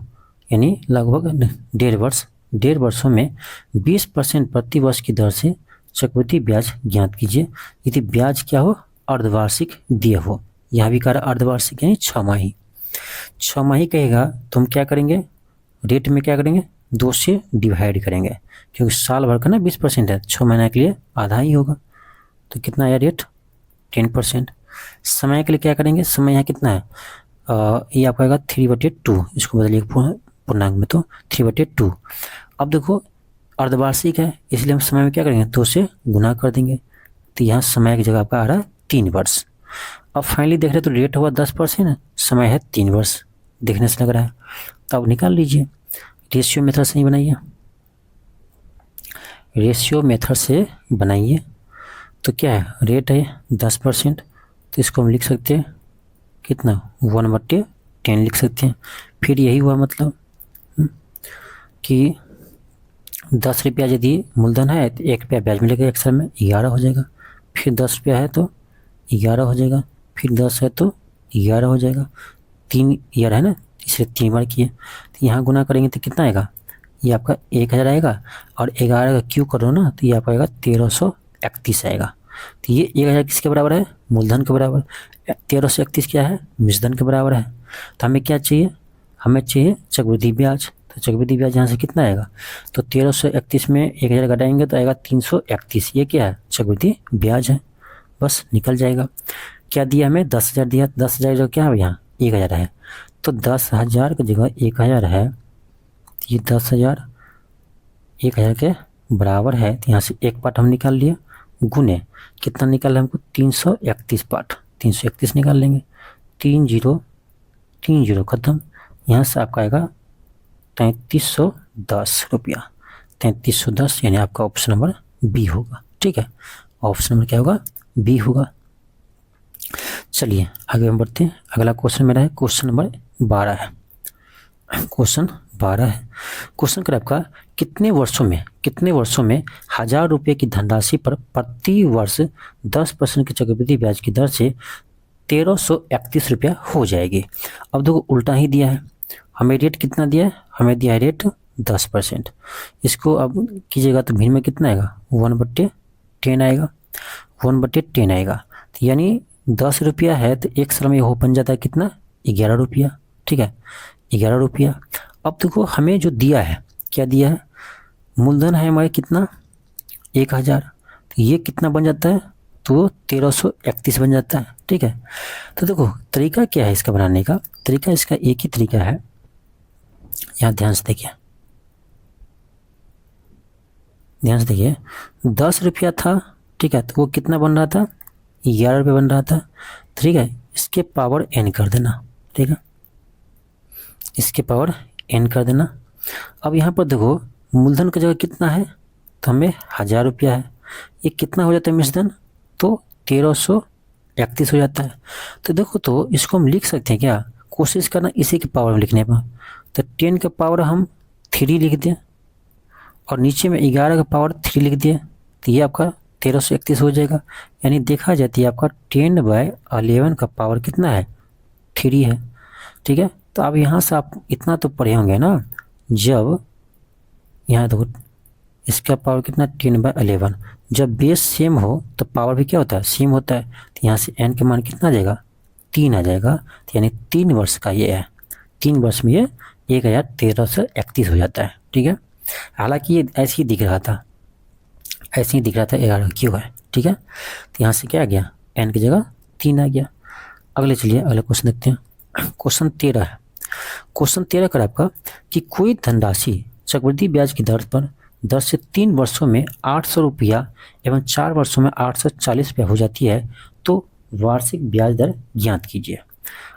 यानी लगभग 1.5 वर्षों में 20% प्रति वर्ष की दर से चक्रवृद्धि ब्याज ज्ञात कीजिए यदि ब्याज क्या हो, अर्धवार्षिक दिए हो। यहाँ भी कह रहा अर्धवार्षिक यानी 6 माही कहेगा तो हम क्या करेंगे, रेट में क्या करेंगे, 2 से डिवाइड करेंगे, क्योंकि साल भर का ना 20% है, 6 महीने के लिए आधा ही होगा। तो कितना आया रेट, 10%। समय के लिए क्या करेंगे, समय यहाँ कितना है, ये आपका आएगा 3/2, इसको बदलिए पूर्णांक में, तो 3/2। अब देखो अर्धवार्षिक है, इसलिए हम समय में क्या करेंगे, 2 से गुना कर देंगे, तो यहाँ समय की जगह आपका आ रहा है 3 वर्ष। अब फाइनली देख रहे तो रेट हुआ 10%, समय है 3 वर्ष, देखने से लग रहा है। तो अब निकाल लीजिए, रेशियो मेथड से ही बनाइए, रेशियो मेथड से बनाइए। तो क्या है, रेट है 10%, तो इसको हम लिख सकते हैं कितना, 1/10 लिख सकते हैं। फिर यही हुआ मतलब कि 10 रुपया यदि मूलधन है तो 1 रुपया ब्याज मिलेगा, एक साल में 11 हो जाएगा। फिर 10 रुपया है तो 11 हो जाएगा, फिर 10 है तो 11 हो जाएगा, 3 ईयर है ना, इससे 3 बार किए, तो यहाँ गुना करेंगे तो कितना आएगा, ये आपका 1000 आएगा, और 11 का क्यू करो ना तो ये आपका आएगा 1331 आएगा। तो ये 1000 किसके बराबर है, मूलधन के बराबर, 1331 क्या है, मिश्रधन के बराबर है। तो हमें क्या चाहिए, हमें चाहिए चक्रवृद्धि ब्याज। तो चक्रवृद्धि ब्याज यहाँ से कितना आएगा, तो 1331 में 1000 घटाएंगे तो आएगा 331, ये क्या है, चक्रवृद्धि ब्याज है, बस निकल जाएगा। क्या दिया हमें, 10,000 दिया, 10,000 जो क्या है यहाँ 1000 है, तो 10,000 की जगह 1000 है, तो ये 10,000 1000 के बराबर है, तो यहाँ से एक पार्ट हम निकाल लिया, गुने कितना निकाल हमको, 331 पार्ट, 331 निकाल लेंगे, 30 खत्म। यहाँ से आपका आएगा 3310 रुपया, 3310, यानी आपका ऑप्शन नंबर बी होगा। ठीक है, ऑप्शन नंबर क्या होगा, बी होगा। चलिए आगे हम बढ़ते हैं। अगला क्वेश्चन मेरा है क्वेश्चन नंबर 12 है, क्वेश्चन 12 है। क्वेश्चन कर आपका कितने वर्षों में 1000 रुपये की धनराशि पर प्रति वर्ष 10% की चक्रवृद्धि ब्याज की दर से 1331 रुपया हो जाएगी। अब देखो उल्टा ही दिया है, हमें रेट कितना दिया है, हमें दिया है रेट 10%। इसको अब कीजिएगा तो भिन्न में कितना आएगा, 1/10 आएगा, 1/10 आएगा। तो यानी 10 रुपया है तो एक साल में हो बन जाता है कितना, 11 रुपया। ठीक है, 11 रुपया। अब देखो हमें जो दिया है, क्या दिया है, मूलधन है हमारे कितना, 1000, तो ये कितना बन जाता है, तो 1331 बन जाता है। ठीक है, तो देखो तरीका क्या है इसका बनाने का, तरीका इसका एक ही तरीका है, यहाँ ध्यान से देखिए, 10 रुपया था। ठीक है, तो वो कितना बन रहा था, 11 रुपये बन रहा था। ठीक है, इसके पावर n कर देना। ठीक है, इसके पावर n कर देना। अब यहाँ पर देखो मूलधन की जगह कितना है, तो हमें 1000 रुपया है, ये कितना हो जाता है मिश्रधन, तो 1331 हो जाता है। तो देखो तो इसको हम लिख सकते हैं क्या, कोशिश करना इसी के पावर में लिखने पर, तो 10 का पावर हम 3 लिख दें, और नीचे में 11 का पावर 3 लिख दिया तो ये आपका 1331 हो जाएगा। यानी देखा जाती है आपका 10/11 का पावर कितना है, 3 है। ठीक है, तो अब यहाँ से आप इतना तो पढ़े होंगे ना, जब यहाँ देखो इसका पावर कितना 10/11, जब बेस सेम हो तो पावर भी क्या होता है, सेम होता है। तो यहाँ से n का मान कितना आ जाएगा, 3 आ जाएगा। तो यानी 3 वर्ष का ये है, 3 वर्ष में ये 1331 हो जाता है। ठीक है, हालांकि ये ऐसे ही दिख रहा था, ऐसे ही दिख रहा था 11 क्यों है। ठीक है, तो यहाँ से क्या आ गया, n की जगह 3 आ गया। अगले चलिए अगले क्वेश्चन देखते हैं। क्वेश्चन 13 है। क्वेश्चन 13 कर आपका कि कोई धनराशि चक्रवृद्धि ब्याज की दर से 3 वर्षों में 800 रुपया एवं 4 वर्षों में 840 रुपया हो जाती है, तो वार्षिक ब्याज दर ज्ञात कीजिए।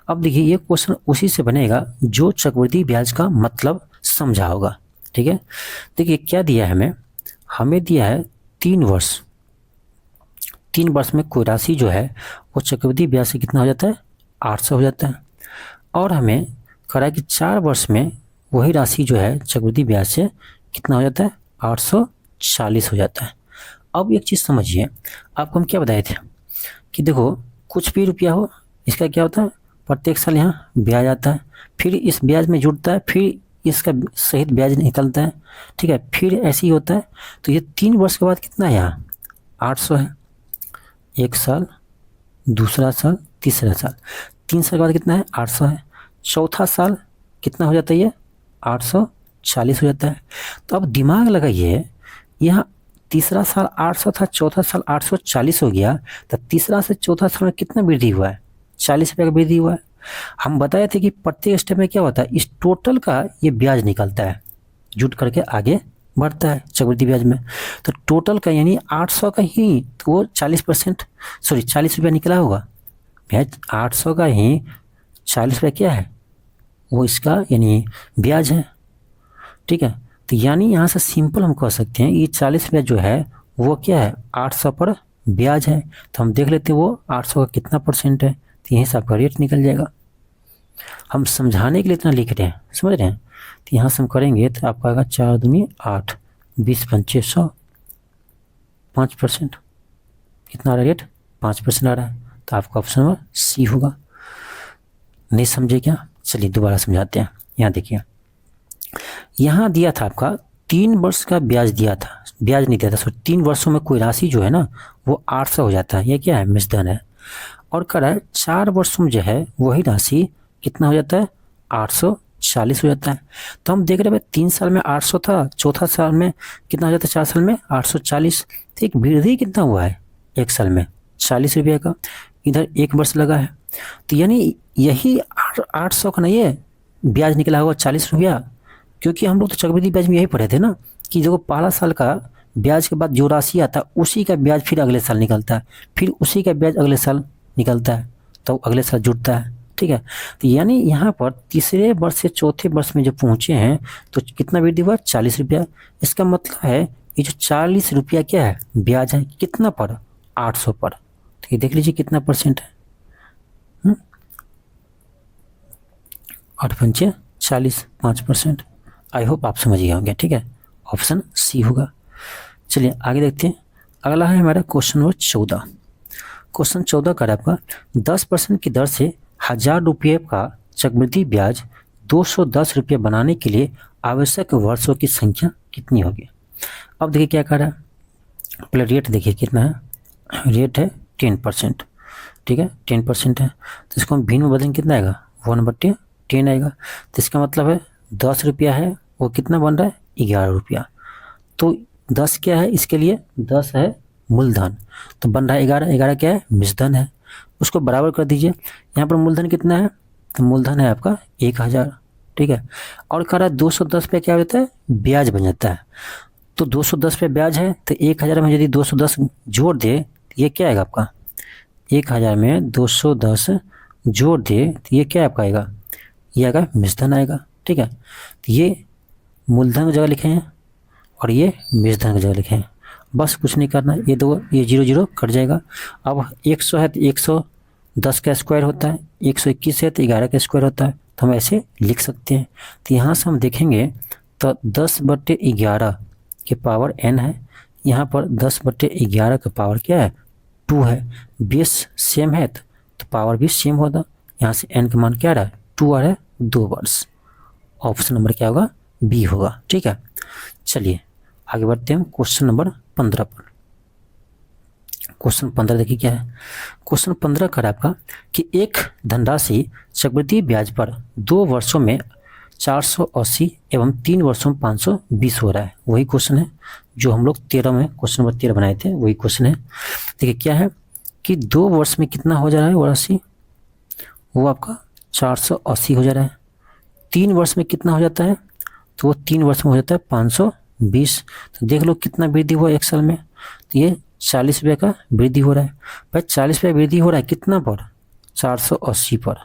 अब देखिए ये क्वेश्चन उसी से बनेगा जो चक्रवृद्धि ब्याज का मतलब समझा होगा। ठीक है, देखिए क्या दिया है हमें दिया है 3 वर्ष। 3 वर्ष में कोई राशि जो है वो चक्रवृद्धि ब्याज से कितना हो जाता है, 800 हो जाता है। और हमें कह रहा है कि 4 वर्ष में वही राशि जो है चक्रवृद्धि ब्याज से कितना हो जाता है, 840 हो जाता है। अब एक चीज़ समझिए, आपको हम क्या बताए थे कि देखो कुछ भी रुपया हो इसका क्या होता है, प्रत्येक साल यहाँ ब्याज आता है, फिर इस ब्याज में जुड़ता है, फिर इसका सहित ब्याज निकलता है। ठीक है, फिर ऐसे ही होता है। तो ये 3 वर्ष के बाद कितना है, यहाँ 800 है, एक साल, दूसरा साल, तीसरा साल, 3 साल के बाद कितना है, 800 है। चौथा साल कितना हो जाता है, ये 840 हो जाता है। तो अब दिमाग लगाइए, यहाँ तीसरा साल 800 था, चौथा साल 840 हो गया, तो तीसरा से चौथा साल में कितना वृद्धि हुआ है, 40 रुपये का वृद्धि हुआ है। हम बताए थे कि प्रत्येक स्टेप में क्या होता है, इस टोटल का ये ब्याज निकलता है, जुट करके आगे बढ़ता है चक्रवृद्धि ब्याज में। तो टोटल का यानी 800 का ही तो वो 40 रुपया निकला होगा ब्याज। 800 का ही 40 रुपया क्या है, वो इसका यानी ब्याज है। ठीक है, तो यानी यहाँ से सिंपल हम कह सकते हैं ये 40 रुपया जो है वो क्या है, 800 पर ब्याज है। तो हम देख लेते हैं वो 800 का कितना परसेंट है, तो यहीं से आपका रेट निकल जाएगा। हम समझाने के लिए इतना लिख रहे हैं, समझ रहे हैं। तो यहाँ से हम करेंगे तो आपका आएगा 4 दूनी 8, 20 पंचे 100, 5%। कितना आ रहा है रेट, 5% आ रहा है। तो आपका ऑप्शन नंबर सी होगा। नहीं समझे क्या, चलिए दोबारा समझाते हैं। यहाँ देखिए, यहाँ दिया था आपका 3 वर्ष का ब्याज दिया था, ब्याज नहीं दिया था, 3 वर्षों में कोई राशि जो है ना वो 800 हो जाता है। ये क्या है, मिश्रधन है। और कह रहा है 4 वर्षों में जो है वही राशि कितना हो जाता है, 840 हो जाता है। तो हम देख रहे हैं 3 साल में 800 था, चौथा साल में कितना हो जाता है, 4 साल में 840। तो एक वृद्धि कितना हुआ है, 1 साल में 40 रुपये का, इधर 1 वर्ष लगा है। तो यानी यही 800 का नहीं है ब्याज निकला होगा 40 रुपया, क्योंकि हम लोग तो चक्रवृद्धि ब्याज में यही पढ़े थे ना कि जो पहला साल का ब्याज के बाद जो राशि आता है उसी का ब्याज फिर अगले साल निकलता है, फिर उसी का ब्याज अगले साल निकलता है, तो अगले साल जुड़ता है। ठीक है, तो यानी यहाँ पर तीसरे वर्ष से चौथे वर्ष में जो पहुँचे हैं तो कितना वृद्धि हुआ, 40 रुपया। इसका मतलब है ये जो 40 रुपया क्या है, ब्याज है, कितना पर, 800 पर। तो ये देख लीजिए कितना परसेंट है, 8 पंचे 40, 5%। आई होप आप समझ गए होंगे। ठीक है, ऑप्शन सी होगा। चलिए आगे देखते हैं। अगला है हमारा क्वेश्चन नंबर 14। क्वेश्चन 14 का आपका 10% की दर से 1000 रुपये का चक्रवृद्धि ब्याज 210 रुपये बनाने के लिए आवश्यक वर्षों की संख्या कितनी होगी। अब देखिए क्या कर रहा है, पहले रेट देखिए कितना है, रेट है 10%। ठीक है, 10% है, तो इसको हम भिन्न में बदलेंगे कितना आएगा, 1/10 आएगा। तो इसका मतलब है 10 रुपया है वो कितना बन रहा है, 11 रुपया। तो 10 क्या है, इसके लिए 10 है मूलधन, तो बन रहा है 11। 11 क्या है, मिश्रधन है, उसको बराबर कर दीजिए। यहाँ पर मूलधन कितना है, तो मूलधन है आपका 1000। ठीक है, और कह रहा है 210 पे क्या होता है, ब्याज बन जाता है। तो 210 पे ब्याज है, तो 1000 में यदि 210 जोड़ दे तो ये क्या आएगा आपका, 1000 में 210 जोड़ दे तो ये क्या आपका आएगा, ये आएगा मिश्रधन आएगा। ठीक है, तो ये मूलधन की जगह लिखे हैं और ये मिश्रधन की जगह लिखे हैं, बस कुछ नहीं करना। ये दो, ये 0 0 कट जाएगा। अब 100 है तो 110 का स्क्वायर होता है, 121 है तो 11 का स्क्वायर होता है, तो हम ऐसे लिख सकते हैं। तो यहाँ से हम देखेंगे तो 10/11 के पावर n है, यहाँ पर 10/11 का पावर क्या है 2 है, बेस सेम है तो पावर भी सेम होगा। यहाँ से n का मान क्या आ रहा है 2 आ रहा है 2 वर्ष। ऑप्शन नंबर क्या होगा बी होगा। ठीक है, चलिए आगे बढ़ते हैं क्वेश्चन नंबर 15 पर। क्वेश्चन 15 देखिए क्या है। क्वेश्चन 15 कर आपका कि एक धनराशि चक्रवृद्धि ब्याज पर 2 वर्षों में 480 एवं 3 वर्षों में 520 हो रहा है। वही क्वेश्चन है जो हम लोग 13 में क्वेश्चन नंबर 13 बनाए थे, वही क्वेश्चन है। देखिए क्या है कि 2 वर्ष में कितना हो जा रहा है वो राशि, वो आपका 480 हो जा रहा है। 3 वर्ष में कितना हो जाता है तो वो 3 वर्ष में हो जाता है 520। तो देख लो कितना वृद्धि हुआ एक साल में, तो ये 40 रुपये का वृद्धि हो रहा है। भाई 40 रुपये वृद्धि हो रहा है कितना पर 480 पर,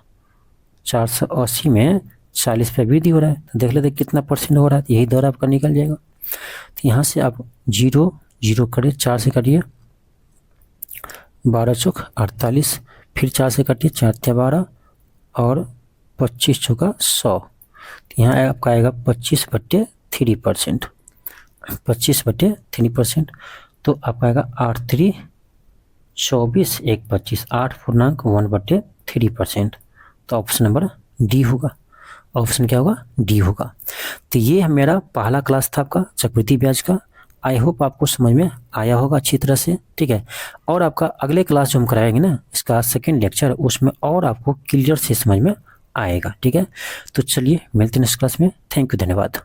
480 में 40 रुपये वृद्धि हो रहा है। तो देख लेते कितना परसेंट हो रहा है, तो यही दर आपका निकल जाएगा। तो यहाँ से आप 0 0 करिए, 4 से काटिए 12 चौक 48, फिर 4 से काटिए 4 × 12 और 25 चौका 100। तो यहाँ आपका आएगा 25/3%, 25/3%। तो आपका आएगा 8 3 24 1 25, 8.1/3%। तो ऑप्शन नंबर डी होगा। ऑप्शन क्या होगा डी होगा। तो ये मेरा पहला क्लास था आपका चक्रवृद्धि ब्याज का। आई होप आपको समझ में आया होगा अच्छी तरह से। ठीक है, और आपका अगले क्लास जो हम कराएंगे ना, इसका सेकेंड लेक्चर, उसमें और आपको क्लियर से समझ में आएगा। ठीक है, तो चलिए मिलते हैं नेक्स्ट क्लास में। थैंक यू, धन्यवाद।